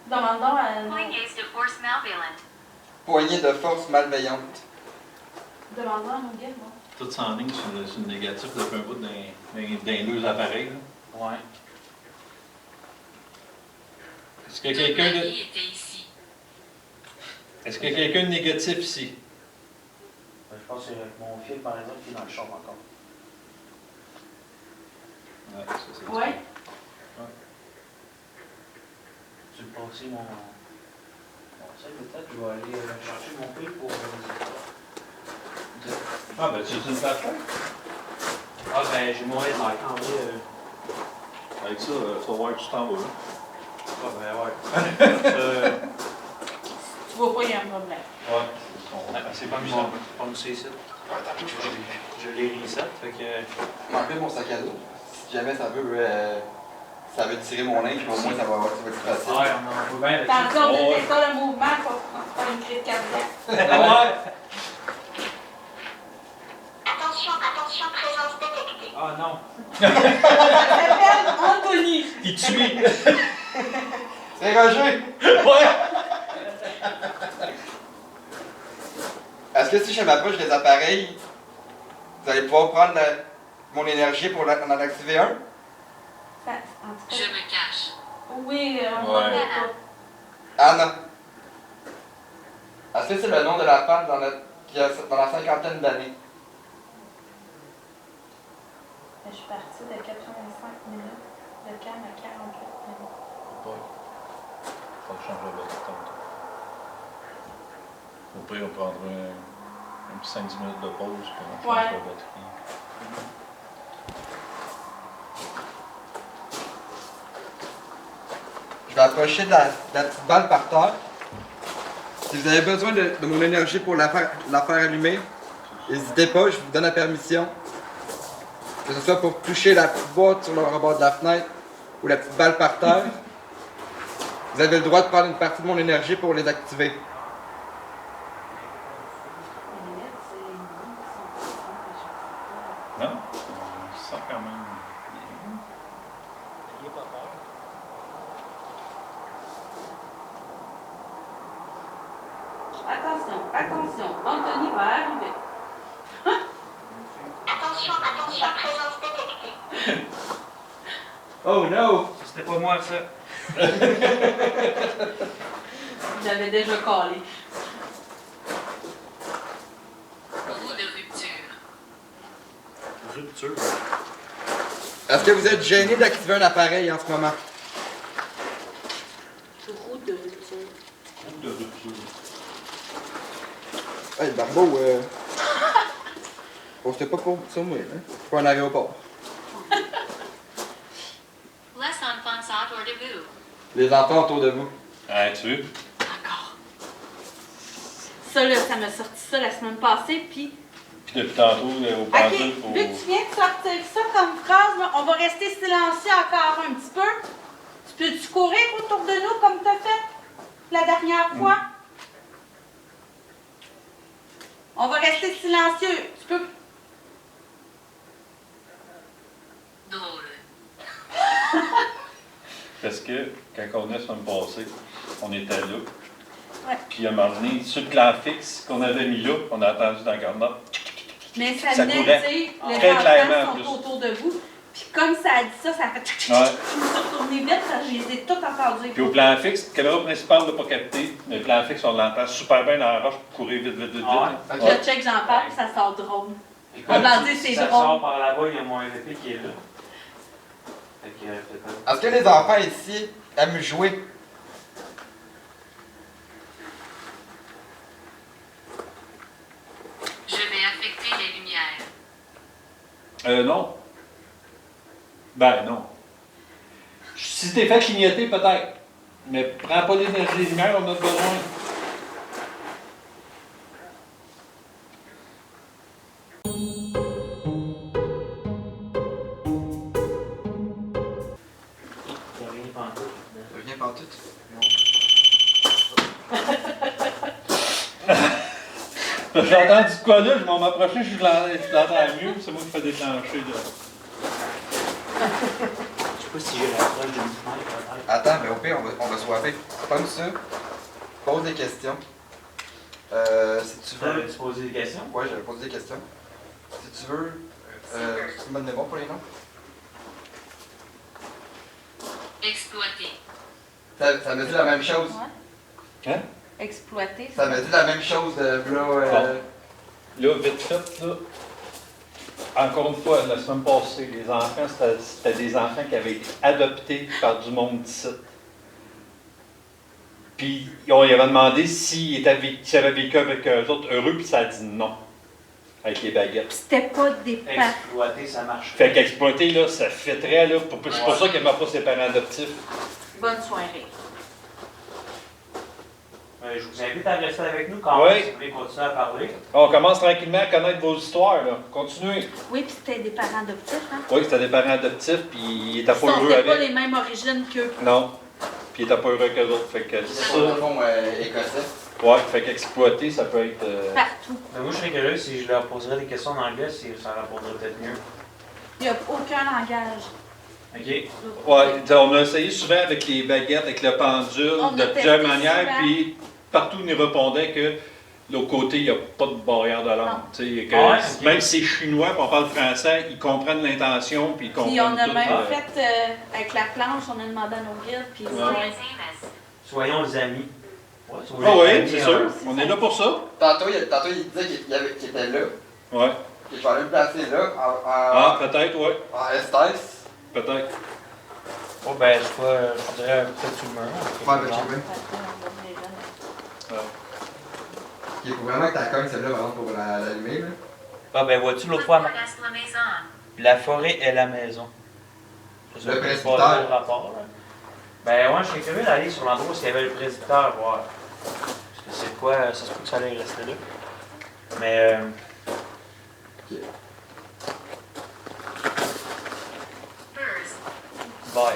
Demande donc à Poignées de force malveillante. Poignée de force malveillante. demande donc à nos guides, moi. Tout s'enligne sur le négatif depuis un bout dans deux appareils. Là. Ouais. Est-ce qu'il y a quelqu'un de... Marie était ici. Est-ce qu'il y a quelqu'un de négatif ici? Je pense que c'est mon fil, par exemple, qui est dans le champ encore. Ouais, ça, c'est Oui. Tu peux passer mon. Bon, ça, peut-être, je vais aller chercher mon fil pour. Ah, ben, tu une flashlight? Ah, ben, j'ai mon headlight en vrai. Avec ça, tu vas voir que tu t'en vas. Là. Ah, ben, ouais. Tu vois pas, il y a un problème. Ouais, c'est pas mis comme c'est ça. Je l'ai reset, fait que. Manquer mon sac à dos. Si jamais ça veut tirer mon linge, au moins ça va être plus facile. Ouais, on en voit bien avec Tantôt, ça. on Ouais. détecte pas le mouvement pour faire une crise cardiaque. Ouais. Attention, présence détectée. Ah, non. Ça s'appelle Anthony. Il tue! C'est Roger! Ouais! Est-ce que si je m'approche des appareils, vous allez pouvoir prendre mon énergie pour en activer un? En tout Je cas, me cache. oui, on Ouais. ne pas. Anna. Est-ce que c'est le nom de la femme qui a dans la cinquantaine d'années? Je suis partie de 85 minutes. Le calme à 44 minutes. Ouais. Faut changer le bâton. Au pire, on prendra un petit 5-10 minutes de pause, puis on change Ouais. la batterie. Je vais approcher de la petite balle par terre. Si vous avez besoin de mon énergie pour la faire allumer, n'hésitez pas, je vous donne la permission. Que ce soit pour toucher la petite boîte sur le rebord de la fenêtre ou la petite balle par terre, vous avez le droit de prendre une partie de mon énergie pour les activer. Les lunettes, c'est les lunettes qui sont pas à chaque fois. Non? On se sent quand même bien. N'ayez pas peur. Attention, Anthony va arriver. Attention, présence détectée. Oh no! C'était pas moi, ça. J'avais déjà collé. Roue de rupture. Rupture. Est-ce que vous êtes gêné d'activer un appareil en ce moment? Roue de rupture. Ou de rupture. Hey, Barbeau, postez pas pour sur moi, hein? C'est pas un aéroport. Laisse enfants autour de vous. Les enfants autour de vous. Ah, tu veux? Encore. Ça, là, ça m'a sorti ça la semaine passée, puis... Puis depuis tantôt, au OK, pendule, vu que tu viens de sortir ça comme phrase, là, on va rester silencieux encore un petit peu. Tu peux-tu courir autour de nous comme tu as fait la dernière fois? On va rester silencieux. Tu peux... Drôle. Parce que quand on est la semaine passée, on était là. Ouais. Puis à un moment donné, sur le plan fixe qu'on avait mis là, on a entendu dans le corner. Mais ça Ça venait, courait. tu sais, les Très clairement, en enfants plus. sont autour de vous. Puis comme ça a dit ça, ça a fait... Ouais. Je me suis retournée vite parce que je les ai toutes entendues. Puis au plan fixe, la caméra principale n'a pas capté, mais le plan fixe, on l'entend super bien dans la roche pour courir vite, vite, vite, vite. Ah ouais? Ouais. Je check, j'en parle, puis ça sort drôle. Puis On va dire c'est ça drôle. sort par là-bas, il y a mon MVP qui est là. Fait que peut-être. Est-ce que les enfants ici aiment jouer? Je vais affecter les lumières. Non. Ben, non. Si t'es fait clignoter, peut-être. Mais prends pas l'énergie des lumières, on en a besoin. T'as rien pensé. Rien pas tout. J'ai entendu de quoi là, je m'en m'approcher, je l'entends mieux, c'est moi qui fais déclencher là. Je sais pas si j'ai la proche d'une fenêtre, peut-être. Attends, mais au pire, on va swapper. Comme ça, pose des questions. Si tu veux. T'avais-tu posé des questions? Ouais, j'avais posé des questions. Si tu veux, tu me donnes des mots pour les noms? Exploiter. Ça me dit la même chose. Hein? Exploiter. Ça me dit la même chose de là. Là, vite fait, là, encore une fois, la semaine passée, les enfants, c'était des enfants qui avaient été adoptés par du monde d'ici. Puis, ils avaient demandé s'ils avaient vécu avec eux autres heureux, puis ça a dit non, avec les baguettes. Puis c'était pas des parents. Exploiter, ça marche. Fait qu'exploiter, là, ça fitterait, là, c'est pour ça qu'ils n'aimaient pas ses parents adoptifs. Bonne soirée. Je vous invite à rester avec nous quand Oui. même, si vous voulez continuer à parler. On commence tranquillement à connaître vos histoires, là. Continuez. Oui, puis c'était des parents adoptifs, hein? Oui, c'était des parents adoptifs, puis ils étaient Ils pas heureux n'ont pas avec. les mêmes origines qu'eux. Non. Puis ils étaient pas heureux qu'eux autres. Fait que C'est ça. pas le fond écossais. Ouais, fait qu'exploiter, ça peut être. Partout. Mais moi, je serais curieux si je leur poserais des questions en anglais, si ça répondrait peut-être mieux. Il n'y a aucun langage. OK. Ouais, on a essayé souvent avec les baguettes, avec le pendule, On a de plusieurs testé manières, souvent. puis partout on y répondait que l'autre côté, il n'y a pas de barrière de langue. Non. Tu sais, que Ah ouais, ok. même si c'est chinois, puis on parle français, ils comprennent l'intention, puis ils comprennent Puis on a tout, même euh, fait, avec la planche, on a demandé à nos guides, puis ils Ouais. ont- Soyons les amis. Ouais, Ah oui, amis, c'est hein. sûr. On est là pour ça. Tantôt, il disait qu'il était là. Ouais. Que je vais aller me placer là, Ah, peut-être, ouais. en Estes. Peut-être. Oh, ben, je dirais peut-être sur le mur. Ouais, ben, je sais bien. Il faut vraiment que tu cognes celle-là, vraiment, pour l'allumer, là. Ah, ben, vois-tu, l'autre fois, la forêt est la maison. Je Le sais presbytère. pas le rapport, là. Ben, ouais, je serais curieux d'aller sur l'endroit où il y avait le presbytère, voir. Parce que c'est quoi, ça se peut que ça allait rester là. Mais, Ok. bye.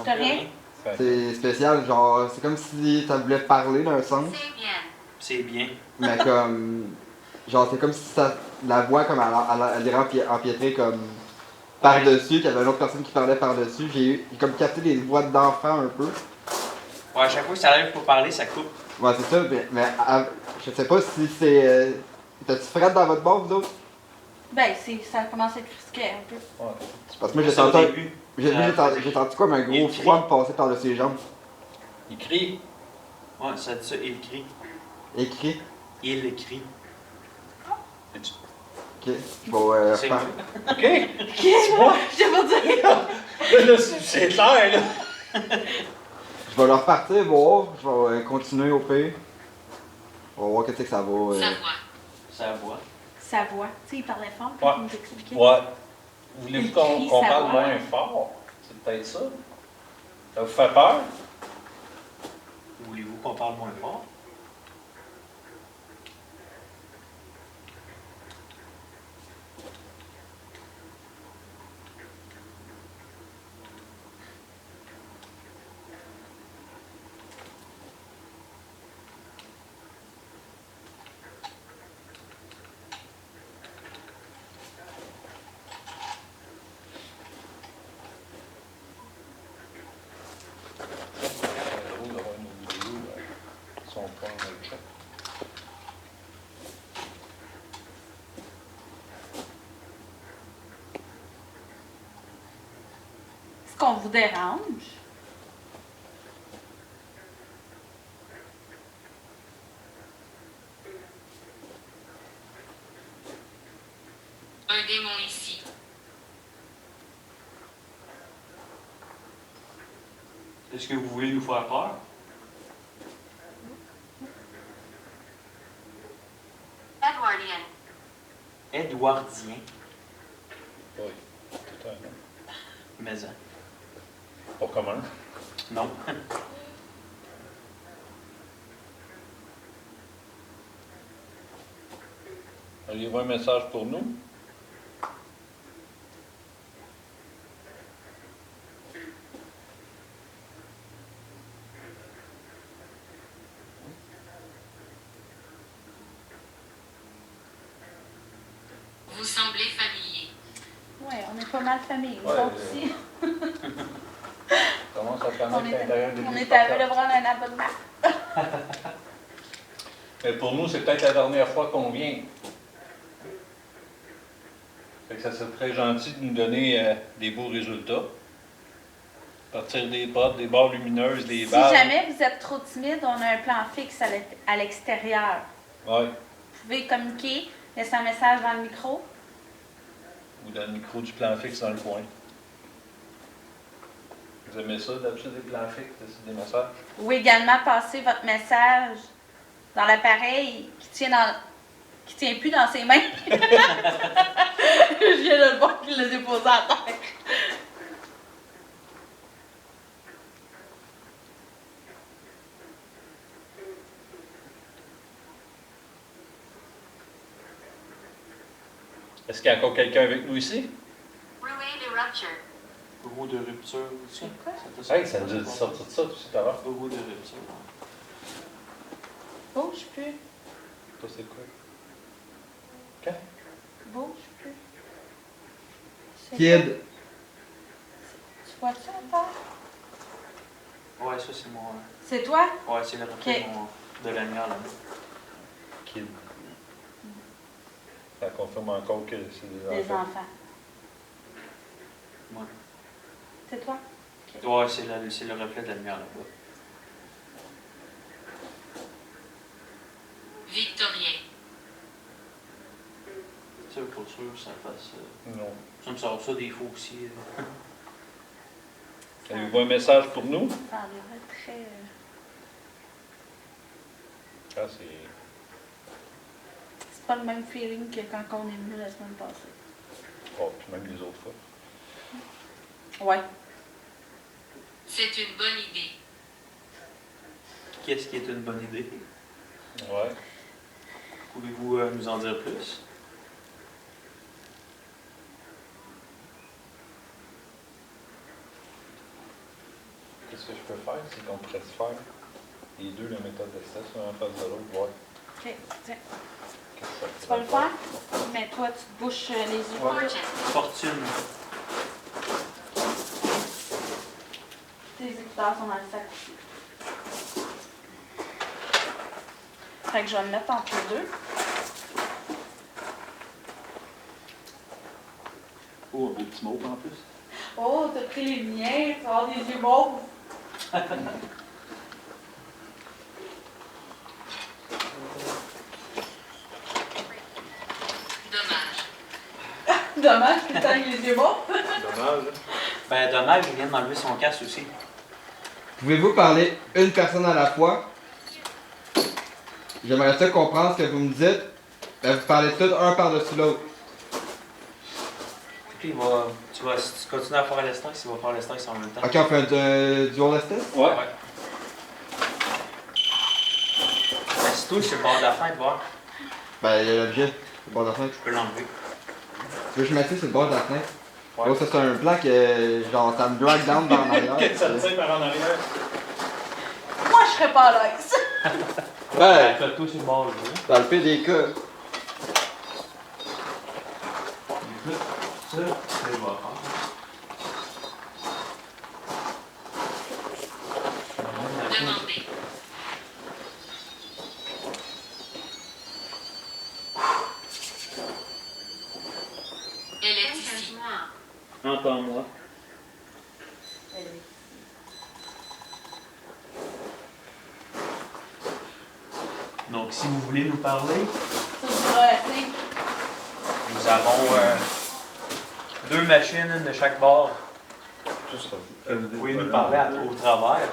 T'as rien? C'est spécial, genre, c'est comme si ça voulait parler d'un sens, C'est bien. C'est bien. mais comme. Genre, c'est comme si ça, la voix, comme elle irait empiétrer, comme. Par-dessus, qu'il y avait une autre personne qui parlait par-dessus. J'ai comme capté des voix d'enfants un peu. Ouais, à chaque fois que ça arrive pour parler, ça coupe. Ouais, c'est ça, mais je sais pas si c'est. T'as-tu frette dans votre bord, vous autres? Ben, ça a commencé à être frisquet un peu. Parce que moi, j'ai Ça, au senti. début. J'ai senti comme un Il gros crie. froid me passer par-dessus les jambes. Il crie. Ouais, ça dit ça, il crie. Écrit. Il crie. Ok, je vais C'est faire. moi. OK. Je vais pas dire. Là, c'est clair, là. Je vais leur partir, voir. Je vais continuer au pire. On va voir qu'est-ce que ça va. Sa voix. Ça voit. Sa voix. Tu sais, il parlait fort, puis Ouais. il nous expliquait. Ouais. Voulez-vous Il qu'on crie sa parle voix. moins fort? C'est peut-être ça. Ça vous fait peur? Voulez-vous qu'on parle moins fort? C'est drôle d'avoir une vidéo, si on prend le chat. Est-ce qu'on vous dérange? Un démon ici. Est-ce que vous voulez nous faire peur? Edwardian. Edwardien. Oui, tout un nom. Mais Pas commun. non. Avez-vous un message pour nous? Vous semblez familier. Oui, on est pas mal famille. Nous Ouais, autres aussi. Comment ça On connaît l'intérieur de est l'église allé le Partage? prendre un abonnement. Mais pour nous, c'est peut-être la dernière fois qu'on vient. Fait que ça serait très gentil de nous donner des beaux résultats. À partir des potes, des barres lumineuses, des Si balles. jamais vous êtes trop timide, on a un plan fixe à l'extérieur. Ouais. Vous pouvez communiquer, laisser un message dans le micro. Ou dans le micro du plan fixe dans le coin. Vous aimez ça, d'habitude, des plans fixes, c'est des messages? Ou également passer votre message dans l'appareil qui tient plus dans ses mains. Je viens de le voir qu'il l'a déposé à terre. Est-ce qu'il y a encore quelqu'un avec nous ici? Ruée de rupture. Bureau de rupture aussi. C'est quoi? Hey, ça nous a dit sortir de ça tout à l'heure. Bureau de rupture. Bouge plus. Toi, c'est quoi? Bouge plus. C'est Kid. quoi? Tu vois-tu encore? Ouais, ça c'est mon. C'est toi? Ouais, c'est le reflet Ok. de la lumière là-bas. Kid. Ça confirme encore que c'est des Des enfants. enfants. Ouais. C'est toi? Ouais, c'est le reflet de la lumière là-bas. Victorien. Tu sais, pour sûr, ça fasse. Non. Ça me sort ça des fois aussi. Avez-vous un message pour nous? Ça enlèverait très... Ah, c'est... C'est pas le même feeling que quand on est venu la semaine passée. Oh, puis même les autres fois. Ouais. C'est une bonne idée. Qu'est-ce qui est une bonne idée? Ouais. Pouvez-vous nous en dire plus? Qu'est-ce que je peux faire? C'est qu'on pourrait se faire les deux, la méthode de test, l'un en face de l'autre, voir OK, tiens. qu'est-ce que ça Tu vas le pourrait faire? Mais toi, tu te bouches les yeux. Ouais. Fortune. Fortune. Tes écouteurs sont dans le sac aussi. Fait que je vais me mettre entre les deux. Oh, un beau petit mot en plus. Oh, t'as pris les miens, tu vas avoir des yeux mauves. Dommage. Dommage que t'aies les yeux mauves. Dommage, hein? Ben, dommage, il vient d'enlever son casque aussi. Pouvez-vous parler une personne à la fois? J'aimerais ça comprendre ce que vous me dites. Ben, vous parlez tous un par-dessus l'autre. Puis tu continues à faire l'espace, il va faire l'espace en même temps. Ok, on fait un dual test? Ouais. Assis-toi sur le bord de la fenêtre, voir. Ben, il y a l'objet, le bord de la fenêtre. Je peux l'enlever. Tu veux que je m'assieds sur le bord de la fenêtre? Ouais. Oh, ça c'est un plan que genre ça me drag down dans l'arrière. Qu'est-ce que ça te tire par en arrière? Moi, je serais pas à l'aise. Ouais, Fais-toi sur le bord, là. dans le pire des cas. Ça, c'est le bord. Demandez. Elle est ici. Entends-moi. Donc, si vous voulez nous parler, Ça, tu vas essayer. nous avons deux machines, une de chaque bord. Juste ça. Vous pouvez nous parler au travers.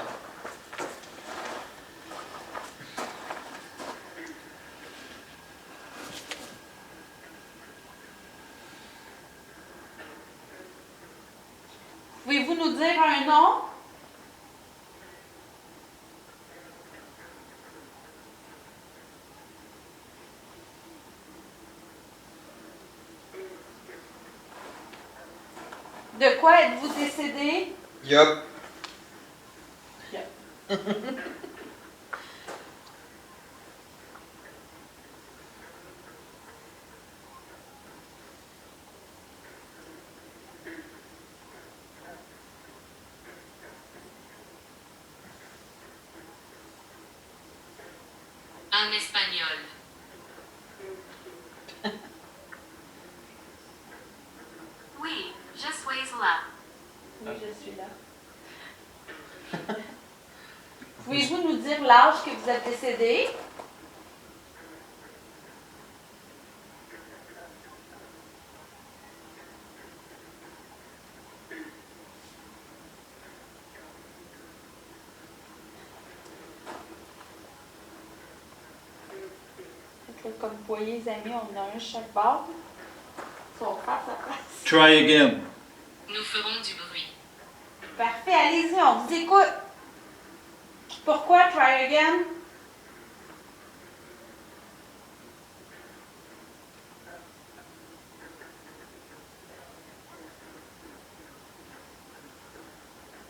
Pouvez-vous nous dire un nom? De quoi êtes-vous décédé? Yup. En espagnol. Oui, je suis là. Oui, je suis là. Pouvez-vous nous dire l'âge que vous êtes décédé? Fait que là, comme vous voyez, les amis, on a un chaque bord. Ils sont face à face. Try again. Nous ferons du bruit. Parfait, allez-y, on vous écoute. Pourquoi try again?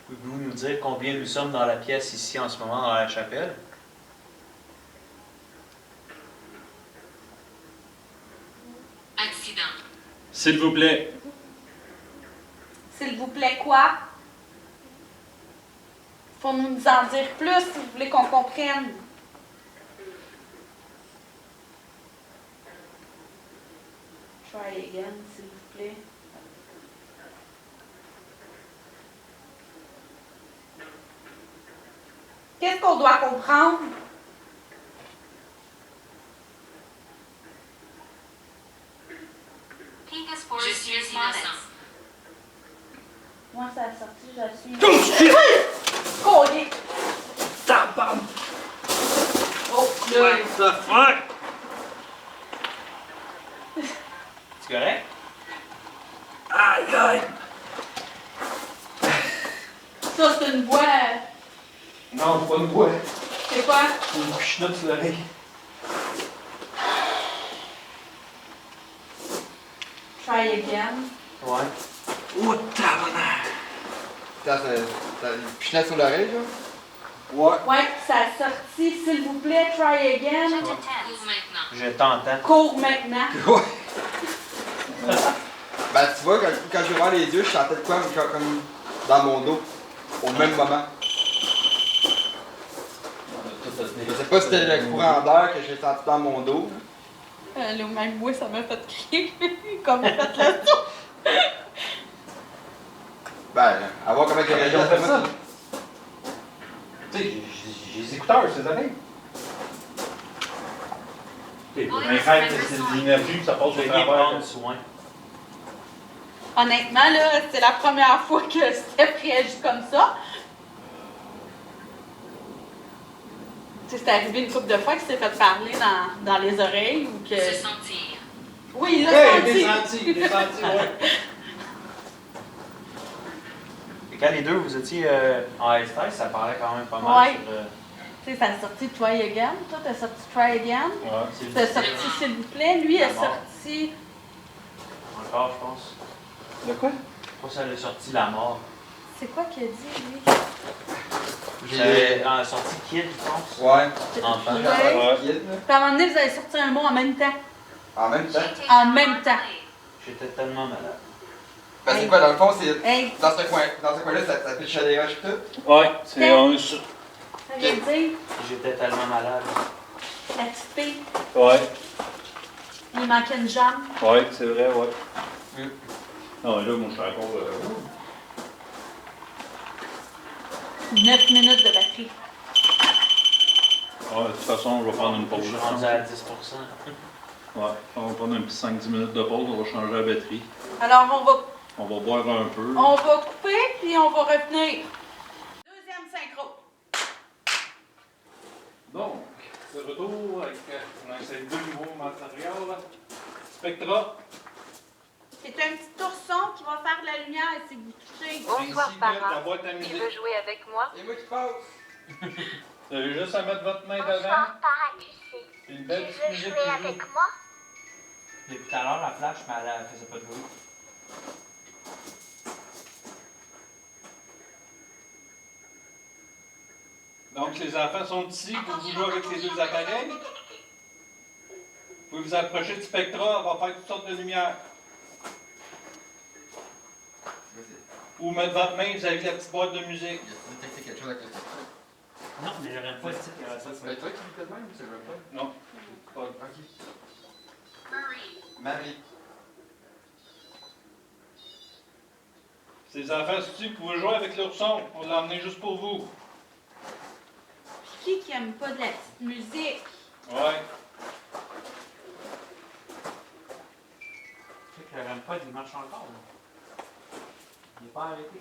Pouvez-vous nous dire combien nous sommes dans la pièce ici en ce moment dans la chapelle? Accident. S'il vous plaît. S'il vous plaît, quoi? Faut nous en dire plus si vous voulez qu'on comprenne. Try again, s'il vous plaît. Qu'est-ce qu'on doit comprendre? Je suis innocent. Moi, ça a sorti, je suis... Collier! Tabarnak! Oh, là! the fuck? C'est correct? Aïe aïe! Ça, c'est une voix... Non, pas une voix. C'est quoi? Une pichenote sur l'oreille. Try again. Ouais. Oh tabarnak! T'as une pichenette sur l'oreille, là? Ouais. Ouais, ça a sorti, s'il vous plaît, try again. Cours maintenant. Je t'entends. Cours maintenant. Ouais. Ben, tu vois, quand j'ai ouvert les yeux, je sentais de quoi comme dans mon dos, au même moment. Je sais pas si c'était le courant d'air que j'ai senti dans mon dos. Là, même moi, ça m'a fait crier. Comme on fait le tour. Ben, à voir comment il Comment réagit ils ont à fait ça. ça? Tu sais, j'ai les écouteurs, ces oreilles. Ok, pour un rêve, c'est de l'énergie, ça passe au Veuillez travers. prendre soin. Honnêtement, là, c'est la première fois que Steph réagit comme ça. Tu sais, c'est arrivé une couple de fois qu'il s'est fait parler dans les oreilles ou que... Se sentir. Oui, il l'a Hey, senti. des sentis, ouais. Et quand les deux, vous étiez en STS, ça parlait quand même pas mal Ouais. sur... Tu sais, ça a sorti try again. Toi, t'as sorti try again. Ouais. s'il vous T'as plaît. sorti s'il vous plaît. Lui, il a La mort. sorti... Encore, je pense. De quoi? Je pense qu'elle a sorti la mort. C'est quoi qu'il a dit, lui? Elle a sorti Kid, je pense. Ouais. Enfant. Ouais. Ouais. Kid, là. Puis à un moment donné, vous avez sorti un mot en même temps. En même temps. En même temps. J'étais tellement malade. Ben, c'est quoi, dans le fond, c'est. Hey, Dans ce coin-là, ça fait des roches et tout. Ouais, c'est un sur. ça veut dire, J'étais tellement malade. la petite fille, Ouais, il manquait une jambe. ouais, c'est vrai, ouais. Non, mais là, moi, je suis encore. 9 minutes de batterie. Ouais, de toute façon, on va prendre une Je pause. suis rendu à 10%. Ouais, on va prendre un petit 5-10 minutes de pause, on va changer la batterie. Alors, On va boire un peu. on va couper, puis on va revenir. Deuxième synchro. Donc, de retour avec. On a essayé deux nouveaux matériels. Spectra. C'est un petit ourson qui va faire de la lumière si vous touchez. Bonsoir, Ainsi que la parrain. boîte à Tu musique. veux jouer avec moi? C'est moi qui passe. Vous avez juste à mettre votre main devant. Bonsoir, parrain, tu sais. Puis une Tu belle petite veux musique jouer qui joue. avec moi? Depuis tout à l'heure, la flash, mais elle faisait pas de bruit. Donc, les enfants sont ici pour vous jouer avec les deux appareils. Vous pouvez vous approcher du spectra, on va faire toutes sortes de lumières. Ou mettre votre main vis-à-vis de la petite boîte de musique. Il a détecté quelque chose avec le spectre. Non, mais j'aurais pas dit qu'il y avait ça. C'est toi qui lui fais de même ou c'est le pas? Non. Ok. Marie. Marie. Ces enfants ici, vous pouvez jouer avec l'ourson. On l'a emmené juste pour vous. Puis qui aime pas de la petite musique? Ouais. Je sais que le REM-POD, il marche encore. Là. Il n'est pas arrêté.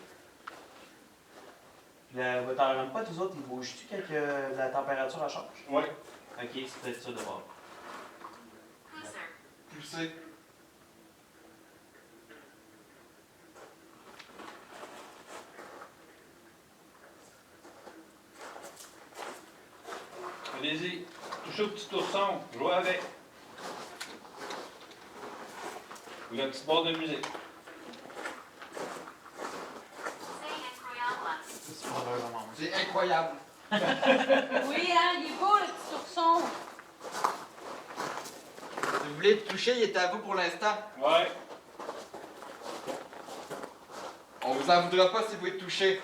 Votre REM-POD, vous autres, il bouge-tu quand la température change? Ouais. Ok, c'est peut-être ça de voir. Pousser. Pousser. Allez-y. Touchez au petit ourson. Jouez avec. Ou la petite boîte de musique. C'est incroyable. C'est pas vrai, vraiment. C'est incroyable. Oui, hein, il est beau le petit ourson. Si vous voulez le toucher, il est à vous pour l'instant. Ouais. On vous en voudra pas si vous le touchez.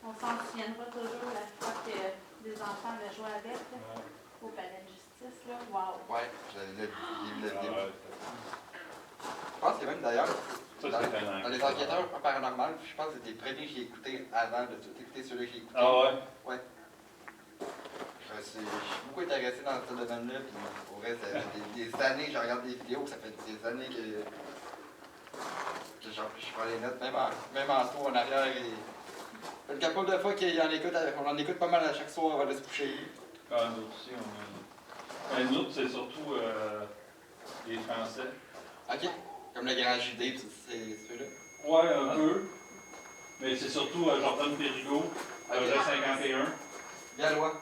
On s'en souviendra toujours la fois que des enfants avaient joué avec, là, au palais de justice, là. Wow. Ouais, j'ai vu la vidéo. Ouais. Je pense que même d'ailleurs, Ça, c'est dans étonnant. les enquêteurs paranormaux, je pense que c'était les premiers que j'ai écoutés avant de tout écouter ceux-là que j'ai écoutés. Ah ouais? Ouais. Je suis beaucoup intéressé dans ce domaine-là, puis pour vrai, ça fait des années, je regarde des vidéos, ça fait des années que genre, je prends les notes, même en tour en arrière. Et... Une couple de fois qu'on en écoute pas mal à chaque soir avant de se coucher. Ah, nous aussi, on a... Ben, nous autres, c'est surtout les Français. Ok. Comme le Grand JD, c'est ceux-là. Ouais, un peu. Mais c'est surtout Jordan Périgot, projet 51. Gallois.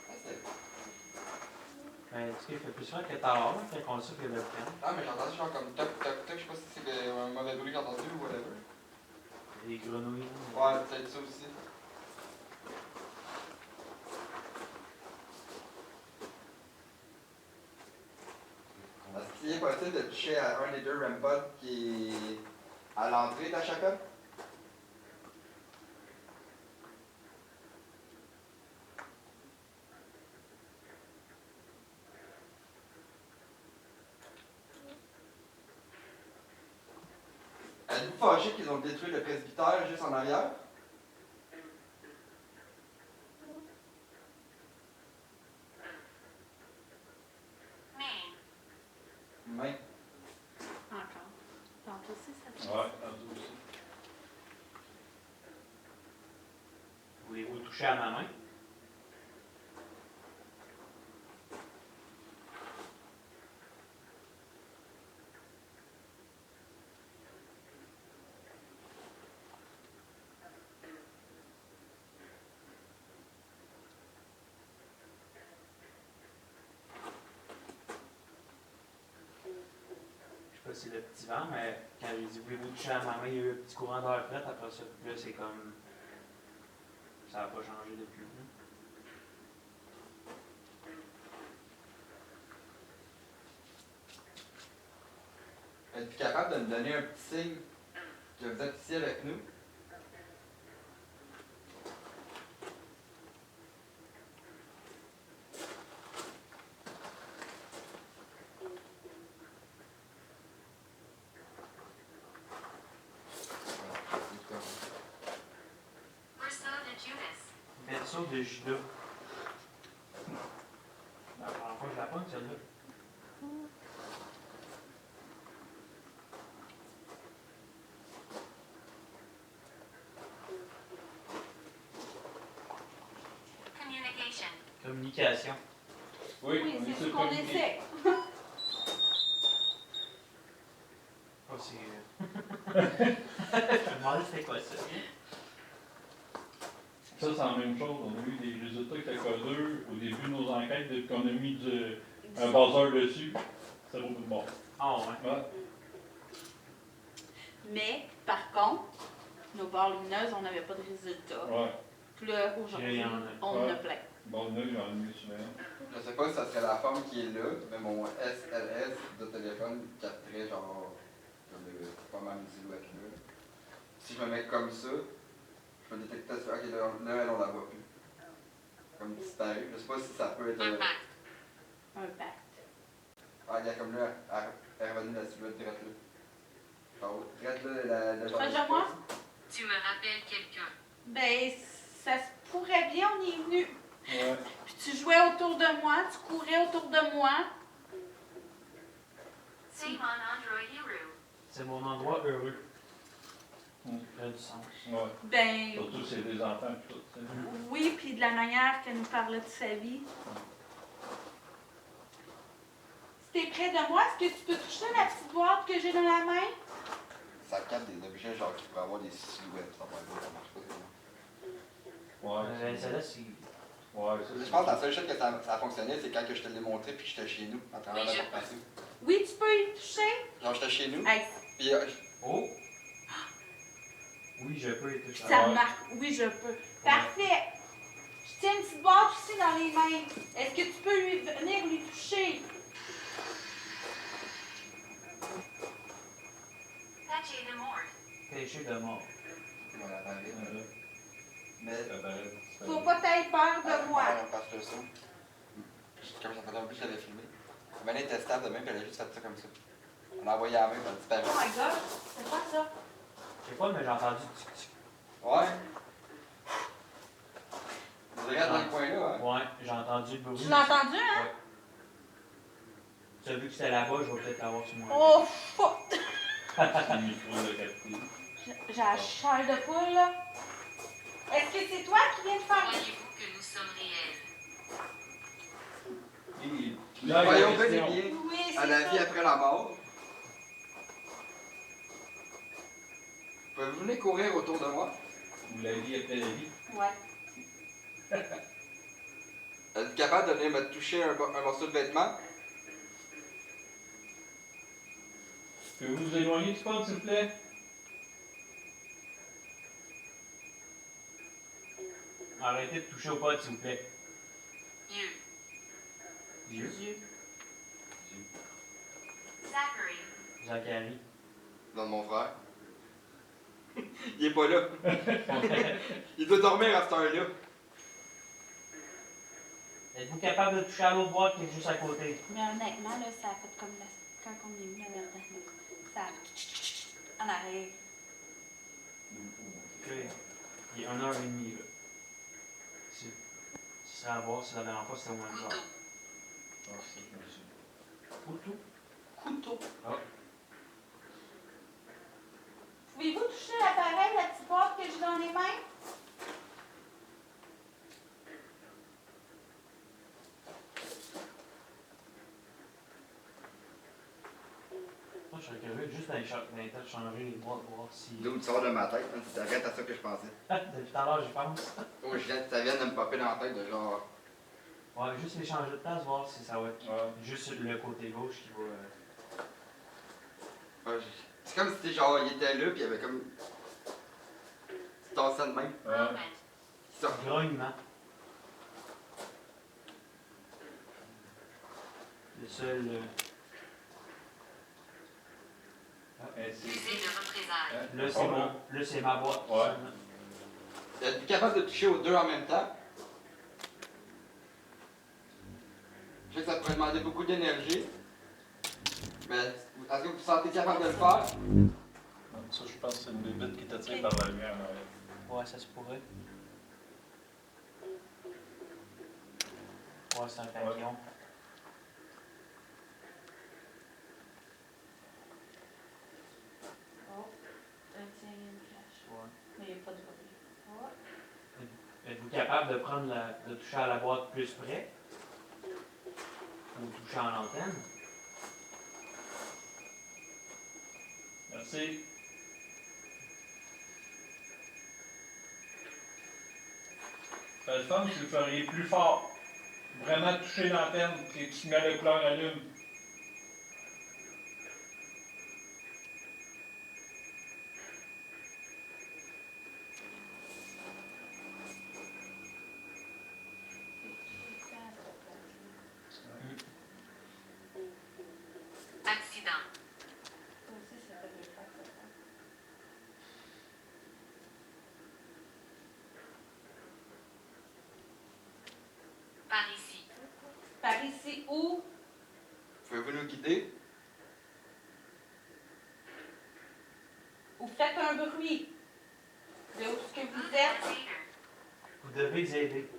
Ah, c'était- Mais est-ce qu'il fait plus souvent que tard, là, quand on le sait qu'il y a le plan? Ah, mais j'ai entendu genre comme toc toc toc, je sais pas si c'est un mauvais bruit que j'ai entendu ou whatever. Les grenouilles. là. Ouais, peut-être ça aussi. Est-ce qu'il est possible de toucher à un des deux REM-pods qui est à l'entrée de la chapelle? Êtes-vous fâché qu'ils ont détruit le presbytère juste en arrière? Main. Main. Encore. Tantôt aussi, ça fait. Ouais, tantôt aussi. Voulez-vous le toucher à ma main? Je sais pas si c'est le petit vent, mais quand j'ai dit voulez-vous toucher à ma main, il y a eu un petit courant d'air frais, après ça, là, c'est comme. Ça n'a pas changé depuis. Là. Êtes-vous capable de me donner un petit signe que vous êtes ici avec nous? Berceau de Judas. Berceau de Judas. La première fois que je la pogne, celle-là. Communication. Communication. Oui, Oui, on est c'est sur ce qu'on communiqué. essaie. Oh, c'est. Je me demandais c'était quoi ça. Ça, c'est la même chose. On a eu des résultats avec la codeur au début de nos enquêtes, depuis qu'on a mis un buzzer dessus. C'est beaucoup de bon. Ah ouais. Ouais. Mais, par contre, nos barres lumineuses, on n'avait pas de résultat. Ouais. Puis là, Il aujourd'hui, y en a. on en a Ouais. plein. Bon, là, j'en ai mis souvent. Je sais pas si ça serait la forme qui est là, mais mon SLS de téléphone capterait genre pas mal une silhouette là. Si je me mets comme ça, je peux détecter ça. Ok, là, elle, on la voit plus. Comme disparu. Je sais pas si ça peut être. Impact. Un pacte. Ah, regarde, comme là, elle est revenue la silhouette direct là. En haut. Direct là, la Proche de moi? Tu me rappelles quelqu'un. Ben, ça se pourrait bien, on y est venu. Ouais. Puis tu jouais autour de moi, tu courais autour de moi. Same on Android Hero. C'est mon endroit heureux. Mm. Ça fait du sens. Ouais. Ben, Surtout c'est des enfants et tout. Tu sais. oui, puis de la manière qu'elle nous parlait de sa vie. Si t'es près de moi, est-ce que tu peux toucher la petite boîte que j'ai dans la main? Ça capte des objets genre qui pourraient avoir des silhouettes. Ça marche pas. Ouais. Celle-là, c'est. Ouais, ça, Je pense que la seule chose que ça a fonctionné, c'est quand que je te l'ai montré puis que j'étais chez nous, à travers Oui, la je porte passée. Oui, tu peux y toucher? Genre, j'étais chez nous, Hey, puis Oh! Oui, je peux y toucher. ça Ouais. marque. Oui, je peux. Parfait. Je tiens une petite boîte aussi dans les mains. Est-ce que tu peux venir lui toucher? Patchy the Mort. Péché de mort. voilà, t'arrives. Ouais. Mais. Ça paraît. Faut pas t'aille peur de moi. On passe le son. Comme ça fait longtemps que je l'avais filmé. Elle était stable de même, puis elle a juste fait ça comme ça. On l'a envoyé à la main, puis elle a Oh disparu. my god, c'est quoi ça? Je sais pas, mais j'ai entendu tic-tic. Ouais. Vous regardez dans le coin là, hein? Ouais, j'ai entendu le bruit. Tu l'as entendu, hein? Ouais. Tu as vu que c'était là-bas, je vais peut-être l'avoir sur moi. Oh, fuck! Le micro de capté. J'ai la chair de poule, là. Est-ce que c'est toi qui viens de faire... Croyez-vous que nous sommes réels? Voyons bel et bien Oui, c'est à la vie ça. après la mort. Pouvez-vous venir courir autour de moi? Ou la vie après la vie. Ouais. Êtes-vous capable de venir me toucher un morceau de vêtement? Pouvez-vous vous éloigner du spot, s'il vous plaît? Arrêtez de toucher au pot, s'il vous plaît. Yeux. Dieu. Dieu. Zachary. Zachary. Dans mon frère. Il est pas là. Il doit dormir à cette heure-là. Êtes-vous capable de toucher à l'autre boîte qui est juste à côté? Mais honnêtement, là, ça a fait comme quand on est venu la dernière fois. Ça a... En arrière. Ok. Il est 1h30 là. Si tu serais à voir si la dernière fois c'était au moins de Couteau. Ah, ça, je me suis. Couteau. Couteau. Ah. Pouvez-vous toucher l'appareil, la petite boîte que j'ai dans les mains? Moi, je serais curieux juste d'aller changer les boîtes, voir si. D'où tu sors de ma tête, hein, c'est direct à ça que je pensais. Depuis tout à l'heure, j'y pense. Oh, ça vient de me popper dans la tête de genre. Ouais, juste les changer de place, voir si ça va être Ouais. juste le côté gauche qui va. C'est comme si genre il était là puis il y avait comme. Tu tassais de même. Ouais. Moment. Ça. Grognement. Le seul. Ainsi. Fusée de représailles. Là, c'est mon. Là, c'est ma boîte. Ouais. Êtes-vous capable de toucher aux deux en même temps? Je sais que ça pourrait demander beaucoup d'énergie. Mais est-ce que vous vous sentez capable de le faire? Ça, je pense que c'est une bébête qui t'attire par la lumière. Ouais, ça se pourrait. Ouais, c'est un papillon. Oh, tiens, il y a une flash. Ouais. Mais il n'y a pas de bruit. Oh. Êtes-vous capable de prendre de toucher à la boîte plus près? Ou toucher à l'antenne? Merci. Ça le fun si vous feriez plus fort. Vraiment toucher l'antenne et tu mets le couleur allume. Président. Ça aussi, c'était deux faces, ça. Par ici. Par ici, où? Pouvez-vous nous guider? Ou faites un bruit. De où est-ce que vous êtes? Later. Vous devez les aider.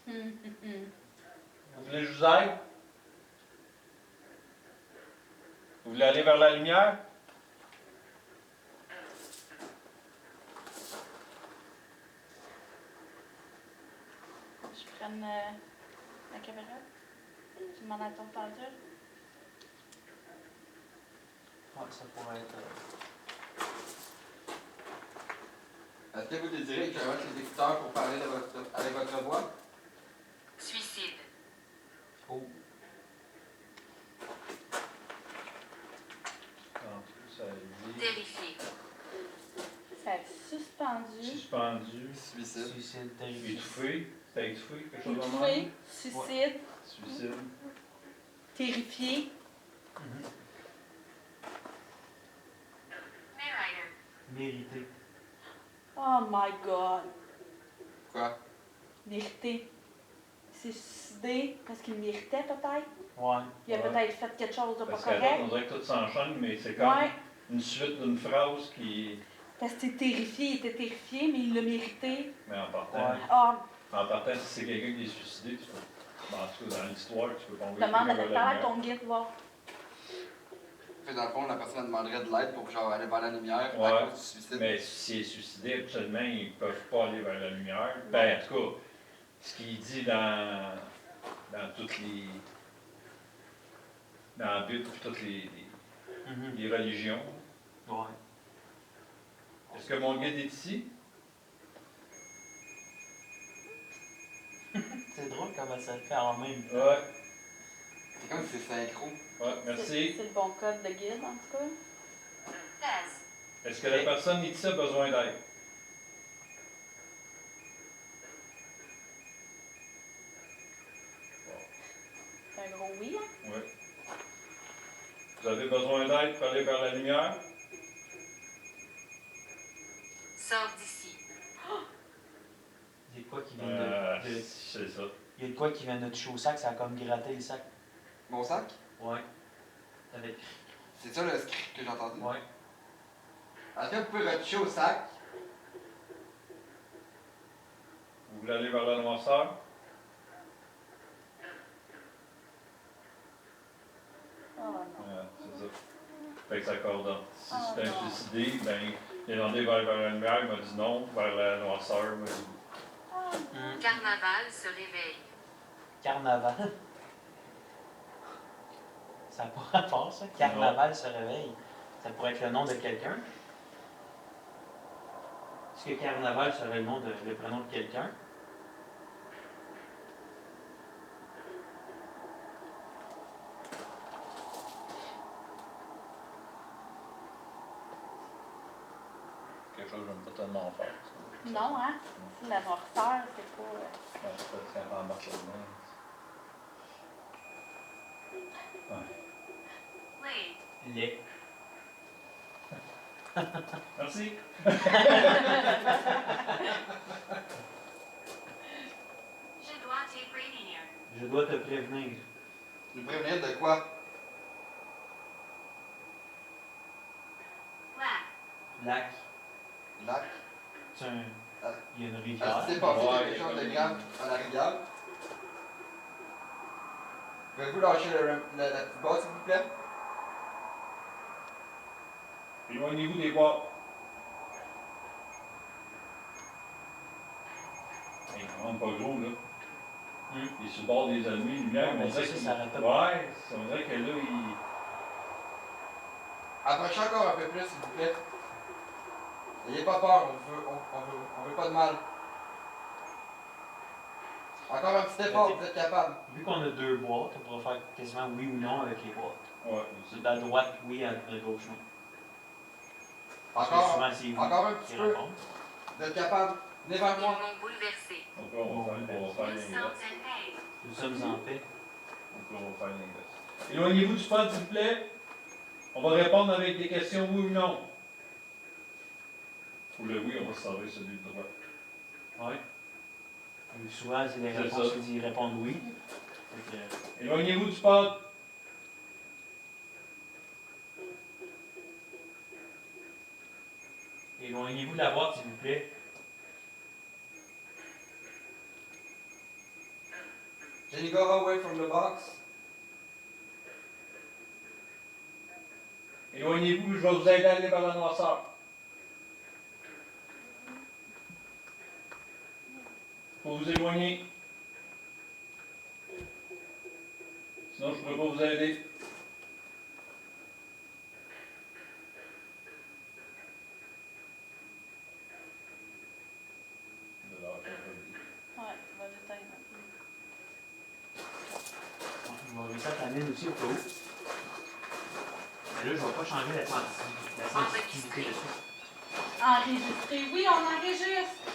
Vous voulez que je vous aide? Vous voulez aller vers la lumière? Je prenne la caméra. Tu m'en as entendu? Ouais, ça pourrait être. Est-ce que vous désirez que je mette les écouteurs pour parler avec votre voix? Suicide. Oh. Ça dit Terrifié. Ça a suspendu. suspendu, Suicide. Suicide, terrifié. étouffé. C'était étouffé, quelque chose comme Étouffé, suicide, Suicide. terrifié. Narrator. Mérité. Oh my God. Quoi? Mérité. Il s'est suicidé parce qu'il méritait peut-être. Ouais. Il a Ouais. peut-être fait quelque chose de pas Parce qu'à date, correct. on dirait que tout s'enchaîne, mais c'est comme Ouais. une suite d'une phrase qui. Parce que t'es terrifié, il était terrifié, mais il l'a mérité. Mais en partant, Ouais. Ah, en partant, si c'est quelqu'un qui est suicidé, tu peux. Bon, en tout cas, dans l'histoire, tu peux pas envoyer demande à quelqu'un ta vers la parole, ton guide, voir. Fait, dans le fond, la personne demanderait de l'aide pour genre aller vers la lumière Ouais. à cause du suicide. Mais s'il est suicidé, absolument, ils peuvent pas aller vers la lumière. Ben, en tout cas, ce qu'il dit dans toutes les. Dans la Bible, puis toutes les religions. Ouais. Est-ce que mon guide est ici? C'est drôle comment ça le fait en même temps. Ouais. C'est comme si c'est synchro. Ouais, merci. C'est le bon code de guide, en tout cas. 16. Est-ce que la personne ici a besoin d'aide? C'est un gros oui, hein? Oui. Vous avez besoin d'aide pour aller vers la lumière? Sors d'ici. Il y a de quoi qui vient de. C'est ça. Il y a de quoi qui vient de toucher au sac, ça a comme gratté le sac. Mon sac? Ouais. Avec. C'est ça le script que j'ai entendu? Ouais. Est-ce que vous pouvez retoucher au sac? Vous voulez aller vers la noirceur? Oh non. Ouais, c'est ça. Fait que ça coordonne. Si Oh c'est un non. suicidé, ben, il a demandé vers la lumière, il m'a dit non. Vers la noirceur, il m'a dit Carnaval se réveille. Carnaval. Ça n'a pas rapport, ça. Carnaval se réveille. Ça pourrait être le nom de quelqu'un. Est-ce que Carnaval serait le prénom de quelqu'un? quelque chose que j'aime pas tellement faire. Ça. Non, hein? Si la noirceur, c'est pas. Ouais, c'est pas très embarquement. Ouais. Wait. Les. Merci. Je dois te prévenir. Je dois te prévenir. Nous prévenir de quoi? Lac. Lac. Lac. C'est un. Il y a une Est-ce rivière. que c'est passé Ouais, quelque chose de comme- grave à la rivière? Pouvez-vous lâcher la petite boîte, s'il vous plaît? Éloignez-vous des bois. Il est vraiment pas gros, là. Il est sur le bord des ennemis, lumière. Ouais, mais on dirait ça qu'il- s'arrête pas. Ouais, on dirait que là, il. Approchez encore un peu plus, s'il vous plaît. N'ayez pas peur, on veut pas de mal. Encore un petit effort, vous êtes capable. Vu qu'on a deux boîtes, on pourrait faire quasiment oui ou non avec les boîtes. Ouais, C'est à droite, oui, à gauche, non. Parce que Encore, souvent, c'est oui encore un qui petit peu. répond. Vous êtes capable. Venez vers Ils moi. m'ont bouleversé. Donc là, on va faire Nous l'inverse. sommes en paix. Nous sommes en paix. Donc là, on va faire l'inverse. Éloignez-vous du spot, s'il vous plaît. On va répondre avec des questions oui ou non. Pour le oui, on va se servir celui de droite. Oui. Souvent, c'est les C'est réponses ça. qui répondent oui. Fait que, Éloignez-vous du spot. éloignez-vous de la boîte, s'il vous plaît. Can you go away from the box? Éloignez-vous, je vais vous aider à aller vers la noirceur. Faut vous éloigner. Sinon, je ne pourrai pas vous aider. Ouais, tu vas l'éteindre un peu. Je vais remettre la mine aussi au cas où. Mais là, je ne vais pas changer la sensibilité dessus. Enregistrer. Oui, on enregistre.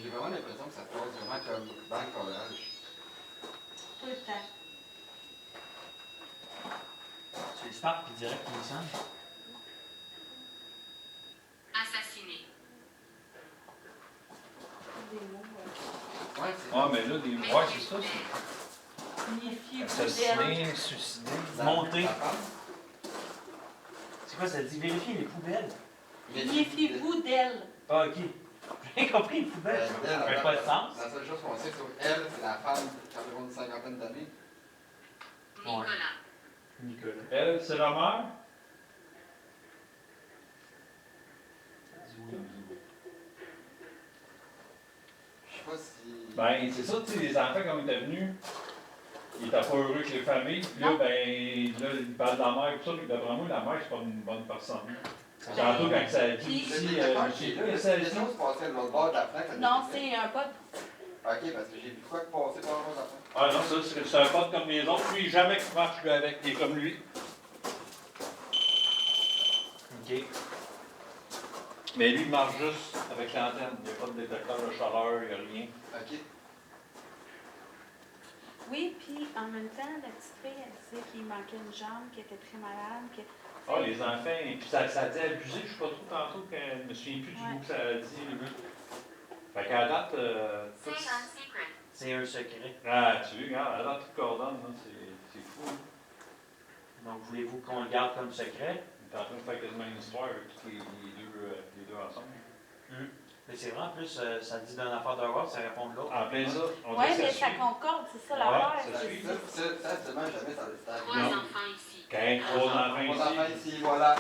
J'ai vraiment l'impression que ça passe vraiment comme dans le collage. Tout le temps. C'est le start qui dirait qu'il sonne. Assassiné. Des mots, ouais. Ouais, c'est Ah, mais là, des. Ouais, c'est ça. Méfiez-vous d'elle. Assassiné, suicidé. Monter. C'est quoi ça dit? Vérifier les poubelles. Méfiez-vous d'elle. Ah, ok. J'ai compris les poubelles. Ça fait pas de sens. La seule chose qu'on sait sur elle, c'est la femme qui a environ une cinquantaine d'années. Nicolas. Nicolas. Elle, c'est la mère? Ça dit oui. Je sais pas si. Ben, c'est ça, tu sais, les enfants, quand ils étaient venus, ils étaient pas heureux que les familles. Puis là, Non. ben, là, ils parlent de la mère et tout ça. Puis d'après moi, la mère, c'est pas une bonne personne. Ben, Tantôt, quand ça a dit puis- ici, C'est je quelqu'un sais qui est pas, là, il c'est s'est quelque chose qui passait de l'autre bord de la fenêtre. Non, c'est un pote. Ok, parce que j'ai vu quoi passer par l'autre bord. Ah non, ça, c'est un pote comme les autres. Lui, jamais qu'il marche lui avec. Il est comme lui. Ok. Mais lui, il marche juste avec l'antenne. Il n'y a pas de détecteur de chaleur, il n'y a rien. Ok. Oui, puis en même temps, la petite fille, elle disait qu'il manquait une jambe, qu'elle était très malade, que... Ah, les enfants, et puis ça a dit abusé, je sais pas trop tantôt, quand je me souviens plus du Ouais. mot que ça a dit. Là. Fait qu'à date, tout- Say un secret. C'est un secret. ah, tu vois, regarde, à date, tout coordonne, là, c'est fou. Hein. Donc, voulez-vous qu'on le garde comme secret? On est en train de faire quasiment une histoire avec tous les deux ensemble. Mais c'est vrai, en plus, ça dit d'une affaire de voir, ça répond de l'autre. En plein ça, on Oui, dit que mais ça ça suit. concorde, c'est ça Ouais, l'affaire. ça c'est- suit. Ça, absolument jamais ça le stade. Trois Non. enfants ici. Quand trois enfants Mon ici. enfant ici, voilà.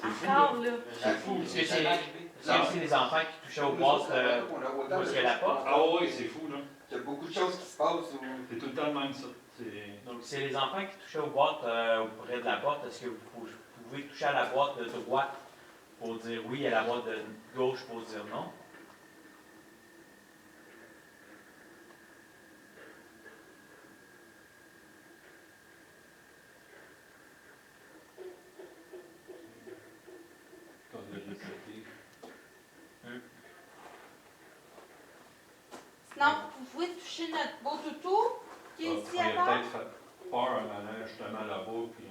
Encore, là. C'est fou. Est-ce que c'est les enfants qui touchaient aux Nous boîtes autres, on a autant où est-ce de qu'il y a la choses porte? Ah oui, c'est fou, là. Il y a beaucoup de choses qui se passent où. C'est tout le temps le même, ça. C'est... Donc, c'est les enfants qui touchaient aux boîtes près de la porte. Est-ce que vous pouvez toucher à la boîte de droite pour dire oui et à la boîte de gauche pour dire non? Comme le répéter. Sinon, vous pouvez toucher notre beau toutou qui est ici Il a à terre. peut-être fait peur en allant justement là-bas, puis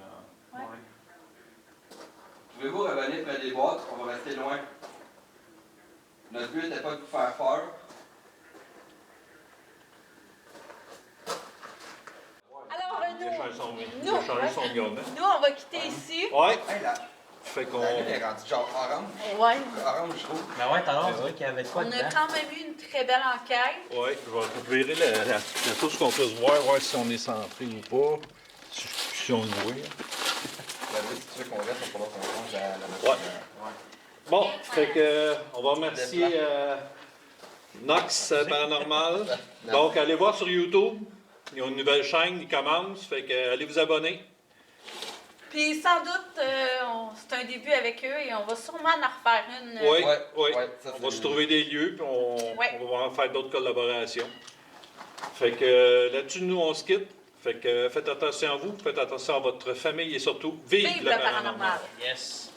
en... Ouais. Pouvez-vous revenir près des boîtes? On va rester loin. Notre but n'était pas de vous faire peur. Alors, Il a changé son, il nous, a changé son gomme. nous, on va quitter ici. Ouais, Hey, là, fait qu'on... la lune est rendue genre orange. Ouais. Orange rouge. Ben ouais, tout à l'heure, on dirait qu'il y avait de quoi On a dedans. quand même eu une très belle enquête. Ouais, je vais récupérer la chose qu'on peut se voir si on est centré ou pas. Si on le voit. Si tu veux qu'on reste, il va falloir qu'on change la Ouais. Bon, fait que on va remercier Nox Paranormal. Donc, allez voir sur YouTube. Ils ont une nouvelle chaîne, ils commencent. Fait que allez vous abonner. Puis sans doute, c'est un début avec eux et on va sûrement en refaire une. Oui, Ouais, oui. ouais, ça, On va c'est- se trouver des lieux, puis Ouais. on va en faire d'autres collaborations. Fait que là-dessus, nous, on se quitte. Fait que faites attention à vous, faites attention à votre famille et surtout, vive Vive le le paranormal. paranormal. Yes.